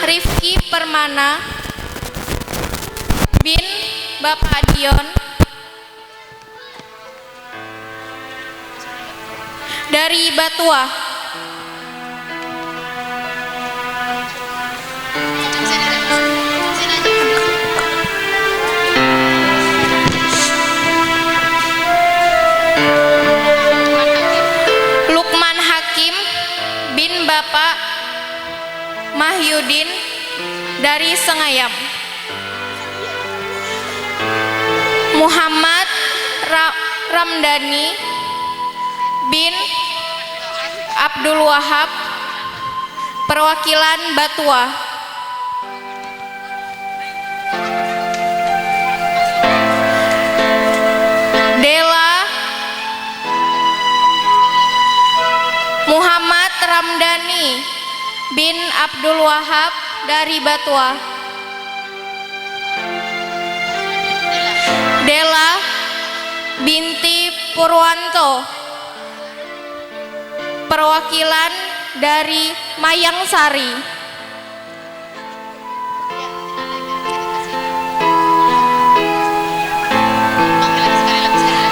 Speaker 7: Rifki Permana bin Bapak Dion dari Batua, Lukman Hakim bin Bapak Mahyudin dari Sengayam, Muhammad Ramdhani bin Abdul Wahab, perwakilan Batua. Dela Muhammad Ramdhani bin Abdul Wahab dari Batua. Dela binti Purwanto, perwakilan dari Mayangsari.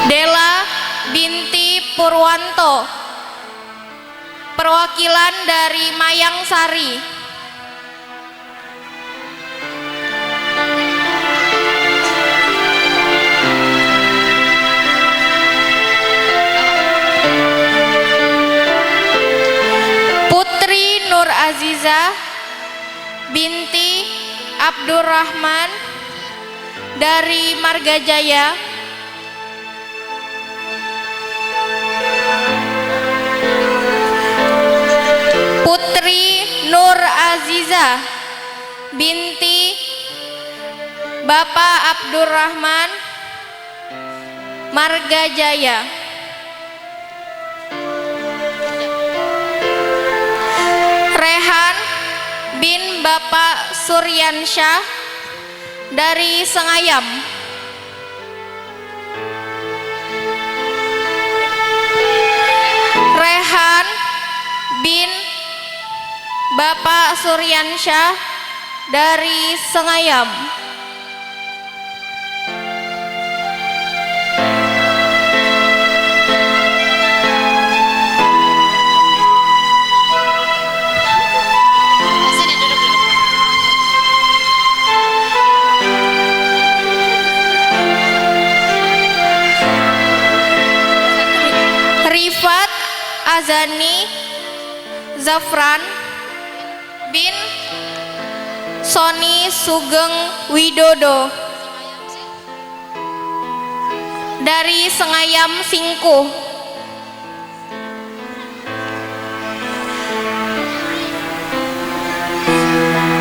Speaker 7: Dela binti Purwanto, perwakilan dari Mayangsari. Putri Nur Aziza binti Abdurrahman dari Margajaya. Putri Nur Aziza binti Bapak Abdurrahman, Margajaya. Rehan bin Bapak Suryansyah dari Sengayam. Rehan bin Bapak Suryansyah dari Sengayam. Rifat Azani Zafran bin Soni Sugeng Widodo dari Sengayam Singkuh.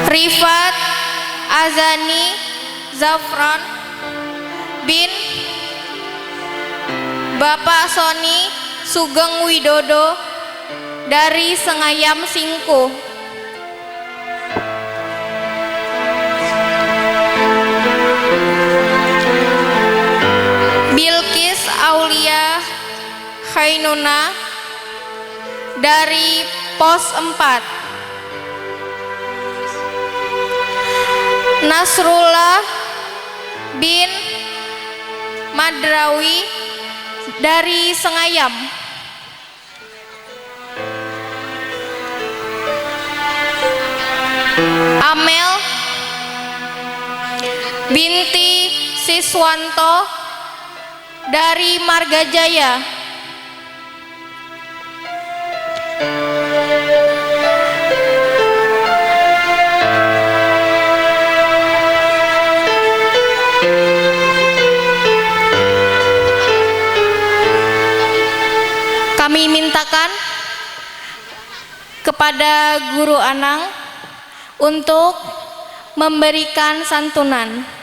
Speaker 7: Rifat Azani Zafran bin Bapak Soni Sugeng Widodo dari Sengayam Singkuh. Bilkis Aulia Khainuna dari Pos 4. Nasrullah bin Madrawi dari Sengayam. Amel binti Siswanto dari Margajaya. Kami mintakan kepada Guru Anang untuk memberikan santunan.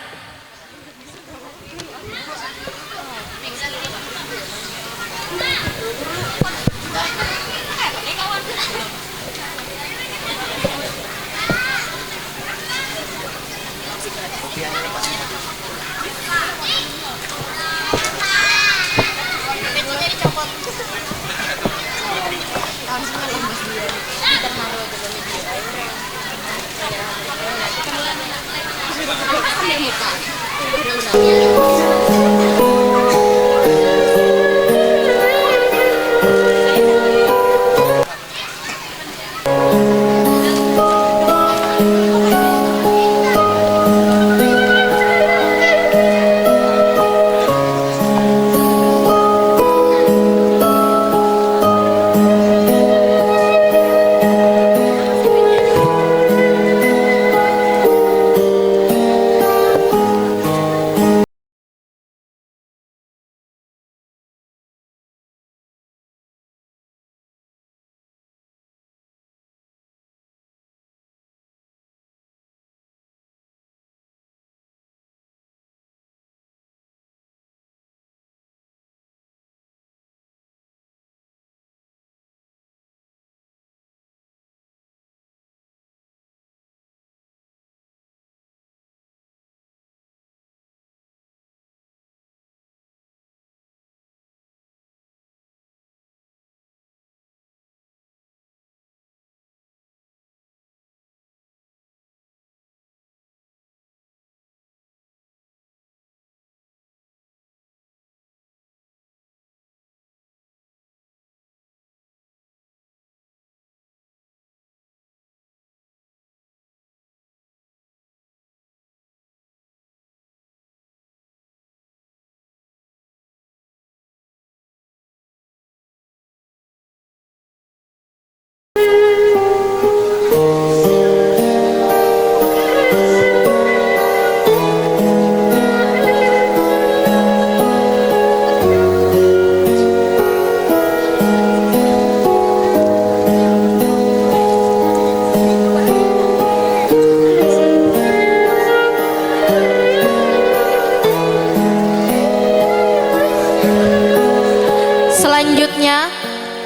Speaker 7: Selanjutnya,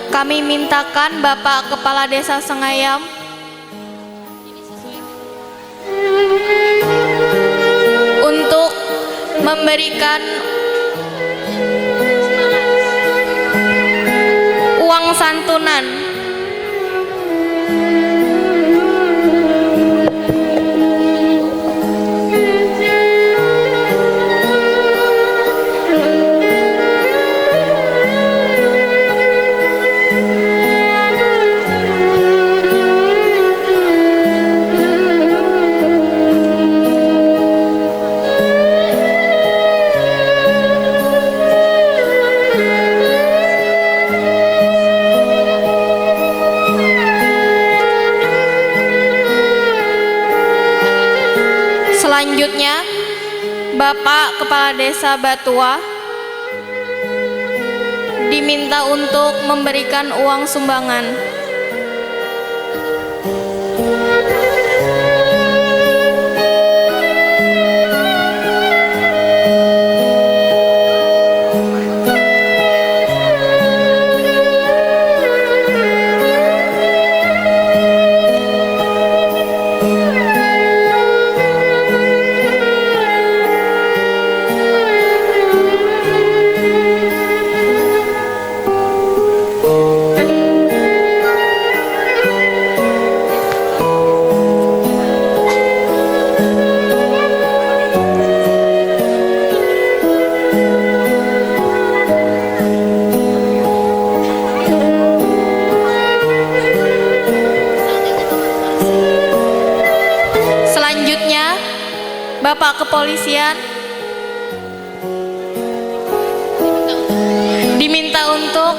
Speaker 7: kami mintakan Bapak Kepala Desa Sengayam untuk memberikan uang santunan. Selanjutnya, Bapak Kepala Desa Batua diminta untuk memberikan uang sumbangan. Selanjutnya, Bapak Kepolisian diminta untuk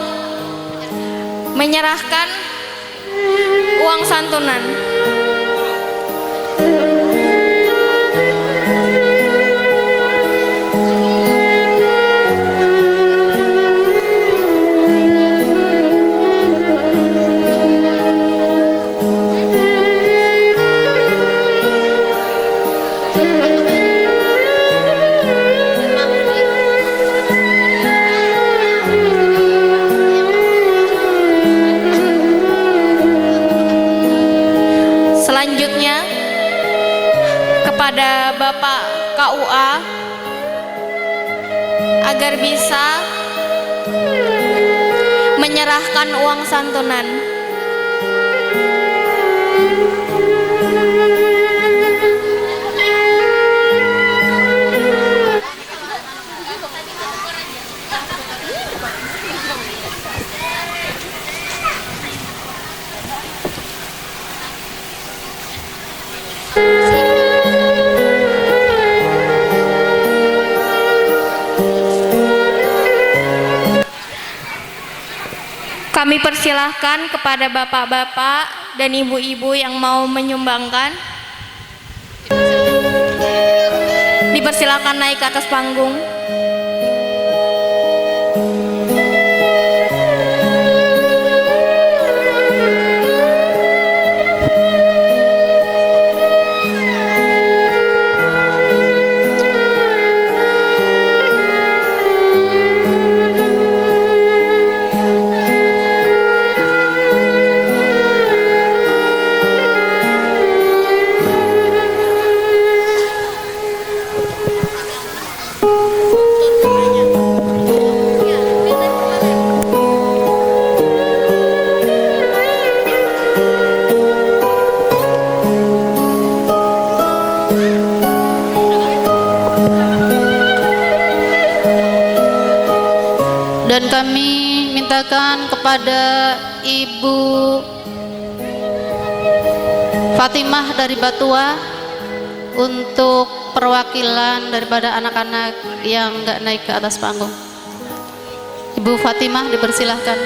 Speaker 7: menyerahkan uang santunan. Selanjutnya, kepada Bapak KUA agar bisa menyerahkan uang santunan. Kami persilahkan kepada bapak-bapak dan ibu-ibu yang mau menyumbangkan. Dipersilakan naik ke atas panggung.
Speaker 8: Dan kami mintakan kepada Ibu Fatimah dari Batua untuk perwakilan daripada anak-anak yang nggak naik ke atas panggung. Ibu Fatimah dipersilahkan.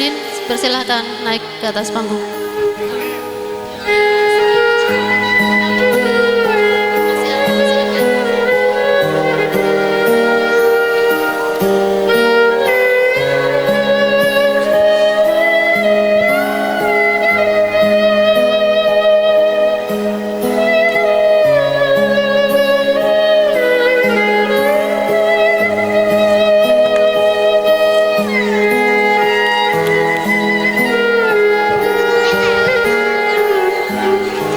Speaker 8: Samsudin, persilahkan naik ke atas panggung.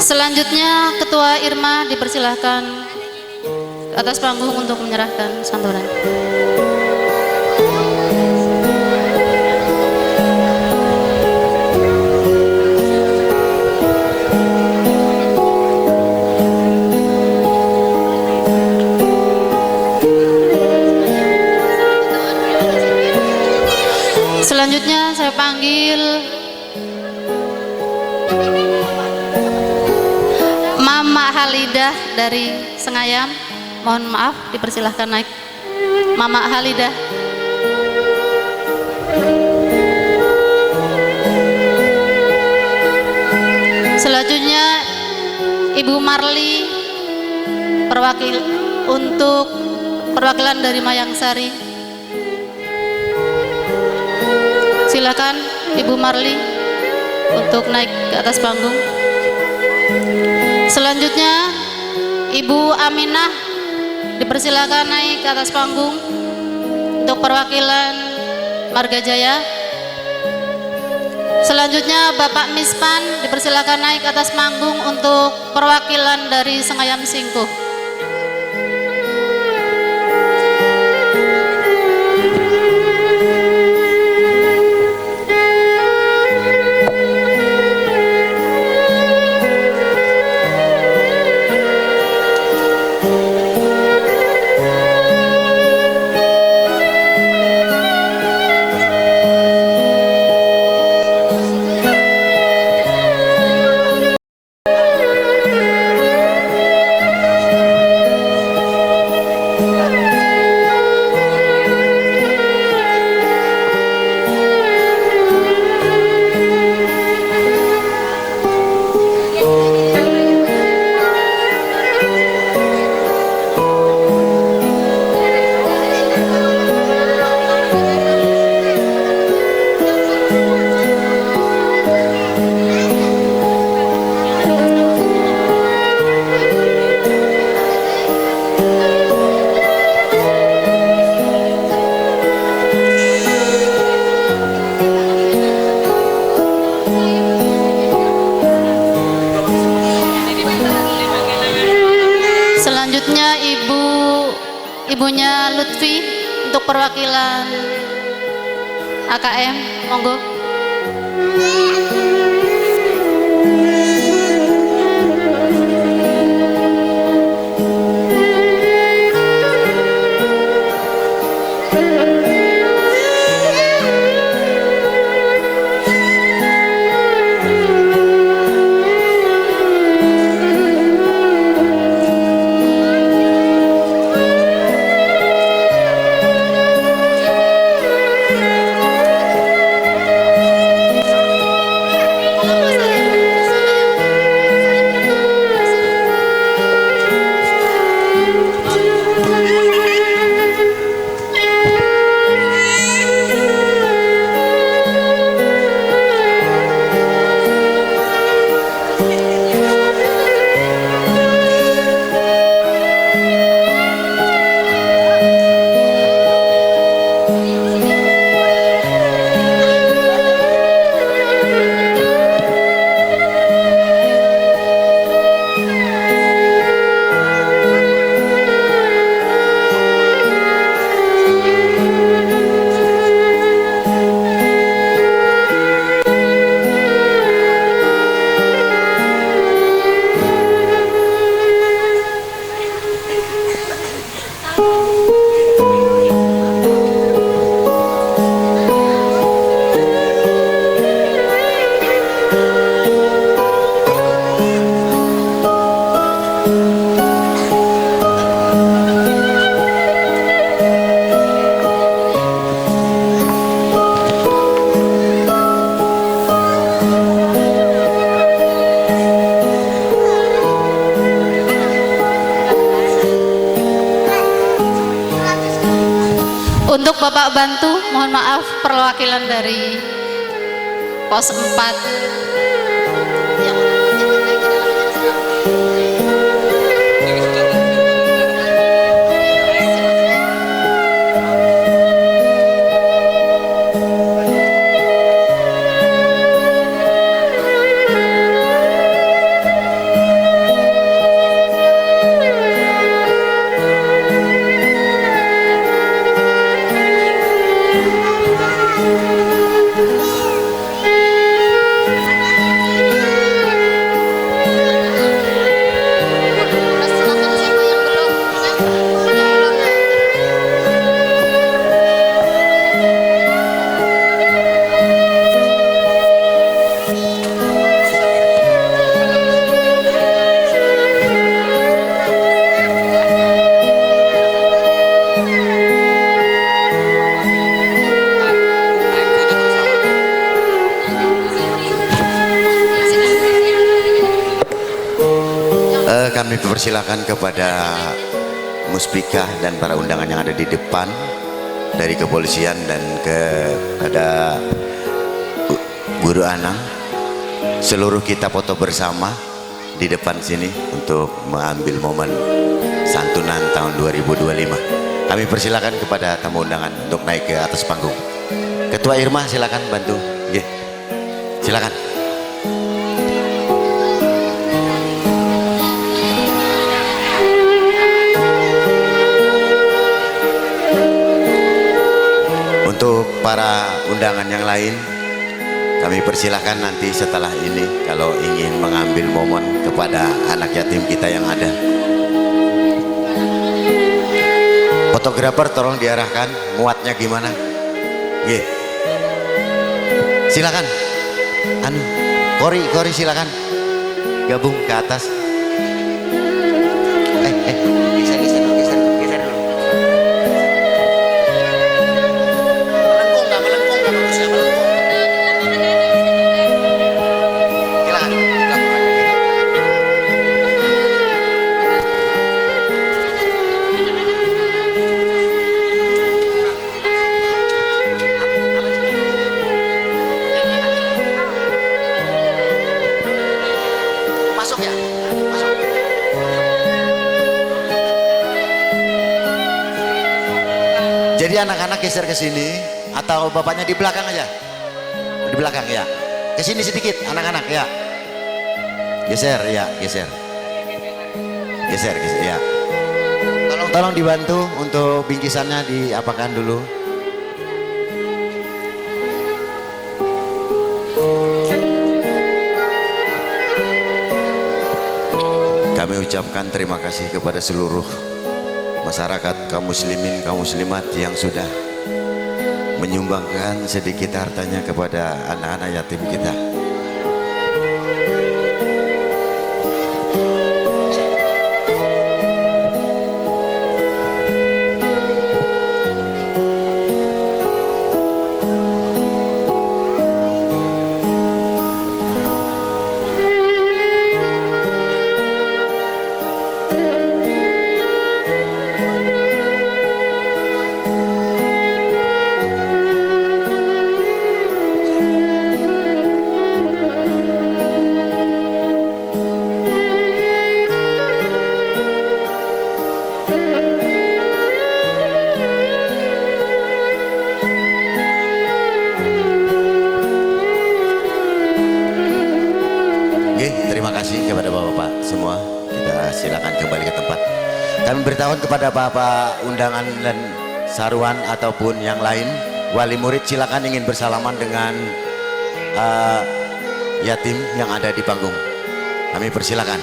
Speaker 8: Selanjutnya Ketua Irma dipersilahkan ke atas panggung untuk menyerahkan santunan. Selanjutnya saya panggil Mama Halidah dari Sengayam. Mohon maaf, dipersilahkan naik. Mama Halidah. Selanjutnya Ibu Marli untuk perwakilan dari Mayangsari. Silakan Ibu Marli untuk naik ke atas panggung. Selanjutnya Ibu Aminah dipersilakan naik ke atas panggung untuk perwakilan Marga Jaya. Selanjutnya Bapak Mispan dipersilakan naik ke atas panggung untuk perwakilan dari Sengayam Singkuh. Ibunya Lutfi untuk perwakilan AKM, monggo. Untuk Bapak bantu, mohon maaf perwakilan dari pos 4 yang
Speaker 9: kami persilakan kepada Muspika dan para undangan yang ada di depan dari kepolisian dan kepada Guru Anang, seluruh kita foto bersama di depan sini untuk mengambil momen santunan tahun 2025. Kami persilakan kepada tamu undangan untuk naik ke atas panggung. Ketua Irma silakan bantu. Nggih. Silakan. Untuk para undangan yang lain, kami persilahkan nanti setelah ini kalau ingin mengambil momen kepada anak yatim kita yang ada. Fotografer tolong diarahkan muatnya gimana. Nggih. Silakan. Kori silakan gabung ke atas. Geser dulu. Jadi anak-anak geser ke sini atau bapaknya di belakang aja. Di belakang ya. Ke sini sedikit anak-anak ya. Geser ya, geser. Geser ya. Tolong dibantu untuk bingkisannya diapakan dulu. Kami ucapkan terima kasih kepada seluruh masyarakat, kaum muslimin, kaum muslimat yang sudah menyumbangkan sedikit hartanya kepada anak-anak yatim kita. Kami beritahu kepada bapak undangan dan saruan ataupun yang lain, wali murid silakan ingin bersalaman dengan yatim yang ada di panggung. Kami persilakan.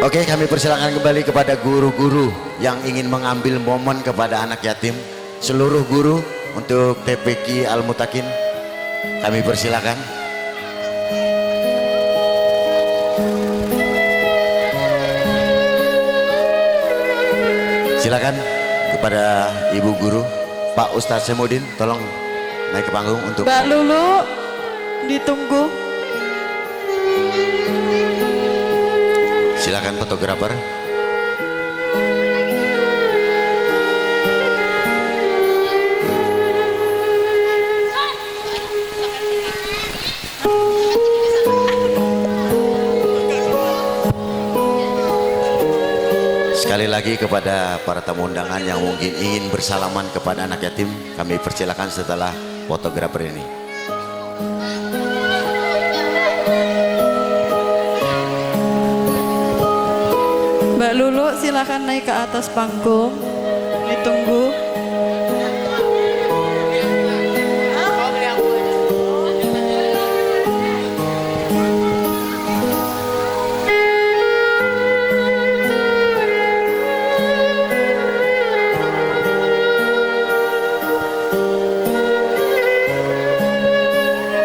Speaker 9: Oke, kami persilakan kembali kepada guru-guru yang ingin mengambil momen kepada anak yatim. Seluruh guru untuk TPQ Al-Mutakin kami persilakan. Silakan kepada Ibu Guru, Pak Ustadz Semudin, tolong naik ke panggung untuk
Speaker 10: Mbak Lulu, ditunggu.
Speaker 9: Silakan fotografer. Sekali lagi kepada para tamu undangan yang mungkin ingin bersalaman kepada anak yatim, kami persilakan setelah fotografer ini.
Speaker 10: Mbak Lulu silakan naik ke atas panggung. Ditunggu.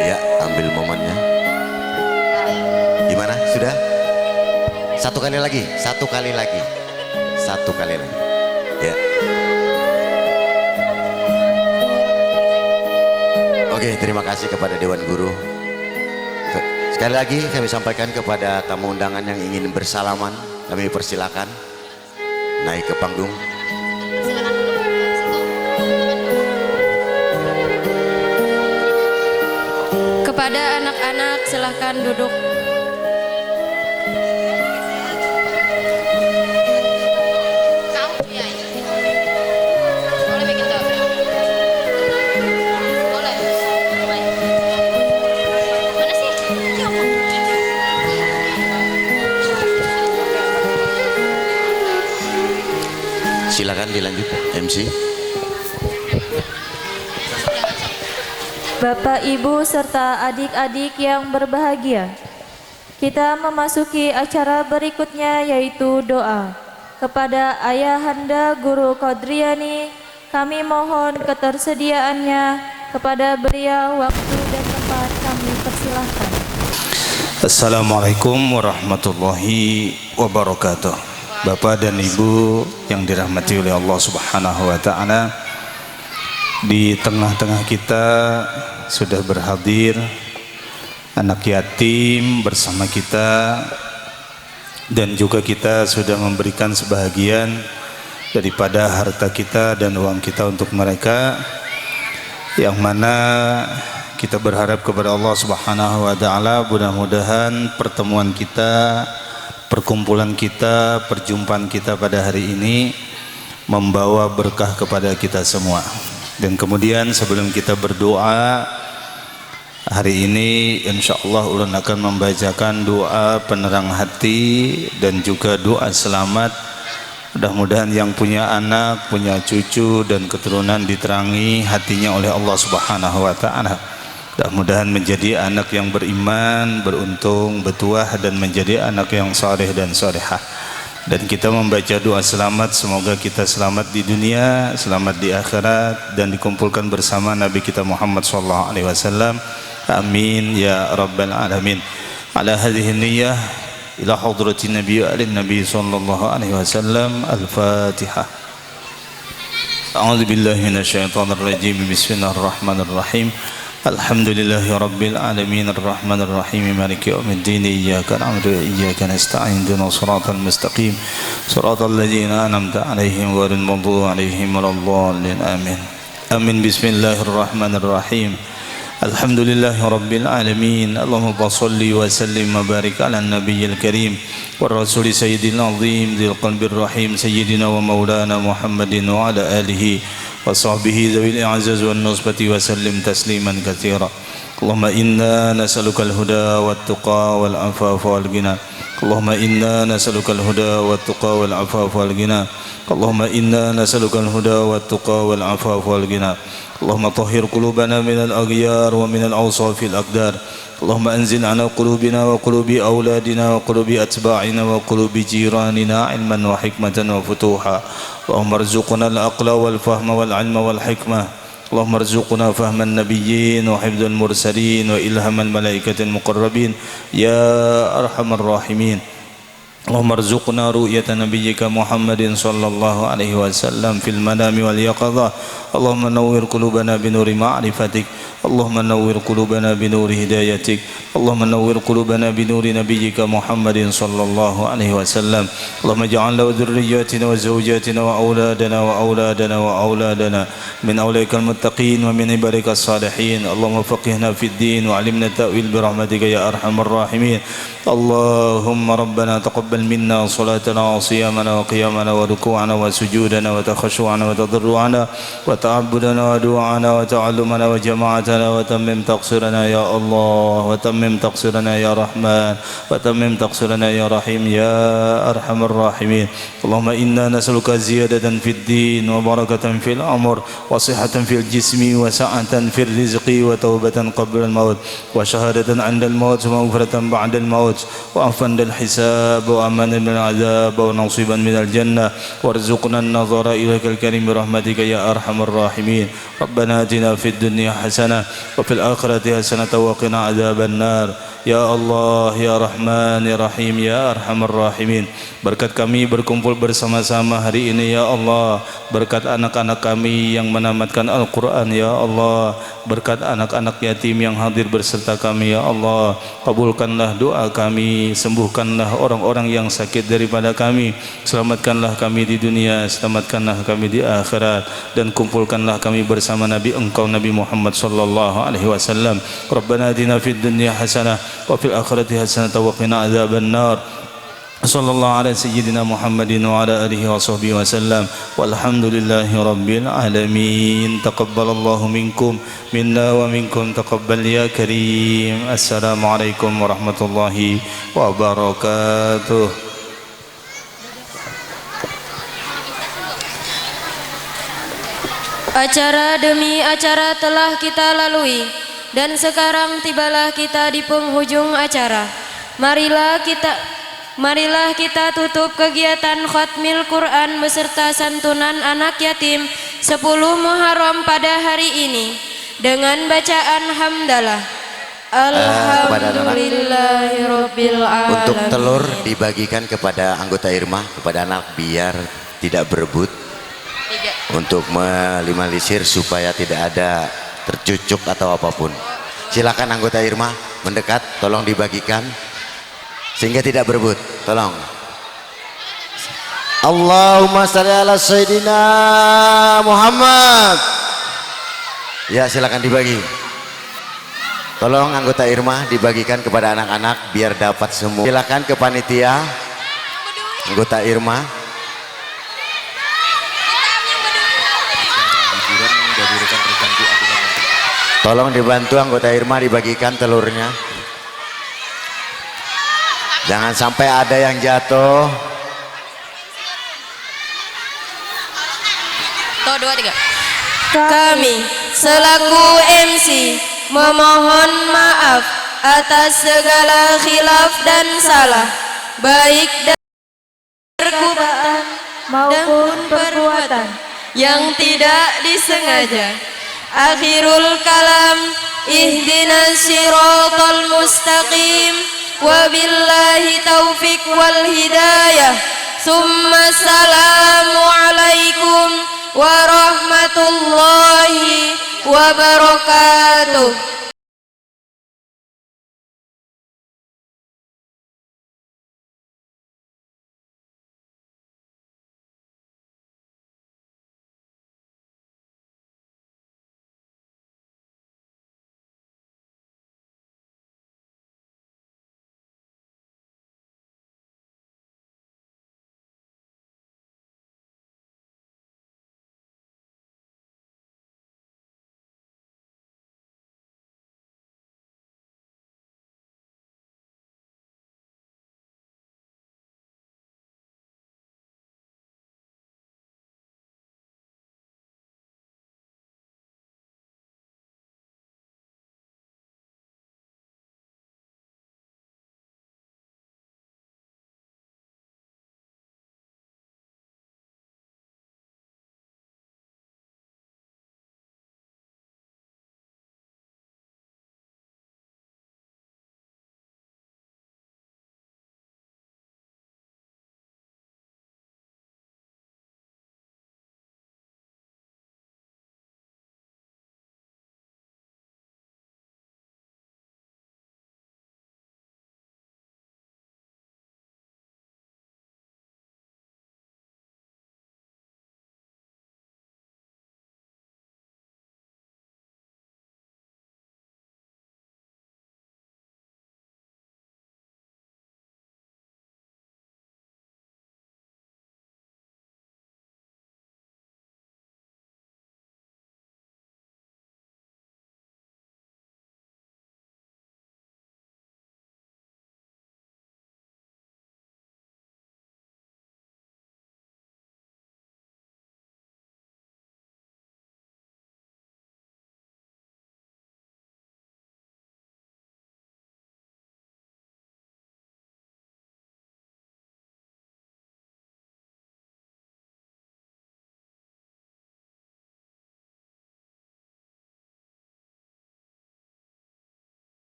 Speaker 9: Ya, ambil momennya. Gimana? Sudah? Satu kali lagi. Ya. Oke, terima kasih kepada Dewan Guru. Sekali lagi kami sampaikan kepada tamu undangan yang ingin bersalaman, kami persilakan naik ke panggung.
Speaker 6: Kepada anak-anak silahkan duduk.
Speaker 9: Silakan dilanjut MC.
Speaker 2: Bapak, Ibu, serta adik-adik yang berbahagia, kita memasuki acara berikutnya yaitu doa. Kepada Ayahanda Guru Qadriani, kami mohon ketersediaannya. Kepada beliau waktu dan tempat kami persilahkan.
Speaker 5: Assalamualaikum warahmatullahi wabarakatuh. Bapak dan Ibu yang dirahmati oleh Allah Subhanahu wa taala, di tengah-tengah kita sudah berhadir anak yatim bersama kita, dan juga kita sudah memberikan sebahagian daripada harta kita dan uang kita untuk mereka, yang mana kita berharap kepada Allah Subhanahu wa taala mudah-mudahan pertemuan kita, perkumpulan kita, perjumpaan kita pada hari ini membawa berkah kepada kita semua. Dan kemudian sebelum kita berdoa hari ini, insyaallah ulun akan membacakan doa penerang hati dan juga doa selamat. Mudah-mudahan yang punya anak, punya cucu dan keturunan diterangi hatinya oleh Allah Subhanahu wa taala. Mudah-mudahan menjadi anak yang beriman, beruntung, bertuah, dan menjadi anak yang saleh dan salehah. Dan kita membaca doa selamat, semoga kita selamat di dunia, selamat di akhirat, dan dikumpulkan bersama Nabi kita Muhammad SAW. Amin ya rabbal alamin. Ala hadhihi niyyah ila hadratin Nabi wa alin Nabi sallallahu alaihi wasallam. Al-Fatihah. A'udzu billahi minasyaitonir rajim. Bismillahirrahmanirrahim. Alhamdulillahi rabbil alamin arrahmanir rahim maliki yaumiddin iyyaka na'budu wa iyyaka nasta'in ihdinas siratal mustaqim siratal ladzina an'amta 'alaihim ghairil maghdubi 'alaihim waladdallin amin. Amin. Bismillahirrahmanirrahim. Alhamdulillahi rabbil alamin. Allahumma shalli wa sallim wa barik ala nabiyil karim war rasul sayyidil azim dzil qalbir rahim sayyidina wa maulana Muhammadin wa ala alihi wa sahbihi zawil i'azaz wan nusbati wa sallim tasliman katsira. Allahumma inna nas'aluka al-huda wat tuqa wal afafa wal ghina. Allahumma inna nas'aluka al-huda wat tuqa wal afafa wal ghina. Allahumma inna nas'aluka al-huda wat tuqa wal afafa wal ghina. Allahumma tahhir qulubana minal aghyar wa minal awsafil aqdar. Allahumma anzil ala qulubina wa qulubi auladina wa qulubi atba'ina wa qulubi jiranina ilman wa hikmatan wa futuha. Allahumma arzuqna al-aqla wal fahma wal ilma wal hikmah. Allahumma arzuqna fahman nabiyyin wa hifdzal mursalin wa ilhamal malaikatil muqarrabin ya arhamar rahimin. Allahumma arzuqna ru'yata nabiyyika Muhammadin sallallahu alaihi wasallam fil manami wal yaqadha. Allahumma nawwir qulubana binuri ma'rifatik. Allahumma nawwir qulubana binuri hidayatik. Allahumma nawwir qulubana binuri nabiyyika Muhammadin sallallahu alaihi wasallam. Allahumma ij'alna wa dhurriyyatina wa zawjatina wa auladana wa auladana min awlikal muttaqin wa min ibadikas salihin. Allahumma faqihna fid din wa 'allimna ta'wil bi rahmatika ya arhamar rahimin. Allahumma rabbana taqabbal وتقبل منا صلاتنا وصيامنا وقيامنا وركوعنا وسجودنا وتخشعنا وتضرعنا وتعبدنا ودعانا وتعلمنا وجماعتنا وتمم تقصيرنا يا الله وتمم تقصيرنا يا رحمن وتمم تقصيرنا يا رحيم يا أرحم الراحمين. اللهم إنا نسألك زيادة في الدين وبركة في الأمر وصحة في الجسم وسعة في الرزق وتوبة قبل الموت وشهادة عند الموت ومغفرة بعد الموت وعفوا عند الحساب وأمانا من العذاب ونصيبا من الجنة وارزقنا النظر إليك الكريم برحمتك يا أرحم الراحمين. ربنا آتنا في الدنيا حسنة وفي الآخرة حسنة وقنا عذاب النار ya Allah ya Rahman ya Rahim ya Arhamar Rahimin. Berkat kami berkumpul bersama-sama hari ini ya Allah, berkat anak-anak kami yang menamatkan Al-Quran ya Allah, berkat anak-anak yatim yang hadir berserta kami ya Allah, kabulkanlah doa kami, sembuhkanlah orang-orang yang sakit daripada kami, selamatkanlah kami di dunia, selamatkanlah kami di akhirat, dan kumpulkanlah kami bersama Nabi Engkau Nabi Muhammad sallallahu alaihi wasallam. Rabbana atina fid dunya hasanah wa fil akhirati hasanah wa qina adzaban nar. Sallallahu ala sayyidina Muhammadin wa ala alihi wa sahbihi wa sallam. Walhamdulillahi rabbil alamin. Taqabbalallahu minkum minna wa minkum taqabbal ya karim. Assalamualaikum warahmatullahi wabarakatuh.
Speaker 6: Acara demi acara telah kita lalui, dan sekarang tibalah kita di penghujung acara. Marilah kita tutup kegiatan khatmil Quran beserta santunan anak yatim 10 Muharram pada hari ini dengan bacaan hamdalah. Alhamdulillahirabbil alamin.
Speaker 9: Untuk telur dibagikan kepada anggota Irma, kepada anak biar tidak berebut. Untuk meminimalisir supaya tidak ada tercucuk atau apapun. Silakan anggota Irma mendekat, tolong dibagikan sehingga tidak berebut. Tolong. Allahumma shalli ala sayyidina Muhammad. Ya, silakan dibagi. Tolong anggota Irma dibagikan kepada anak-anak biar dapat semua. Silakan ke panitia anggota Irma. Tolong dibantu anggota Irma dibagikan telurnya. Jangan sampai ada yang jatuh.
Speaker 6: Tuh, 2, 3. Kami selaku MC memohon maaf atas segala khilaf dan salah, baik dari perkataan maupun perbuatan yang tidak disengaja. Akhirul kalam, ihdinas siratal mustaqim, wabillahi taufiq wal hidayah. Summa assalamu alaikum warahmatullahi wabarakatuh.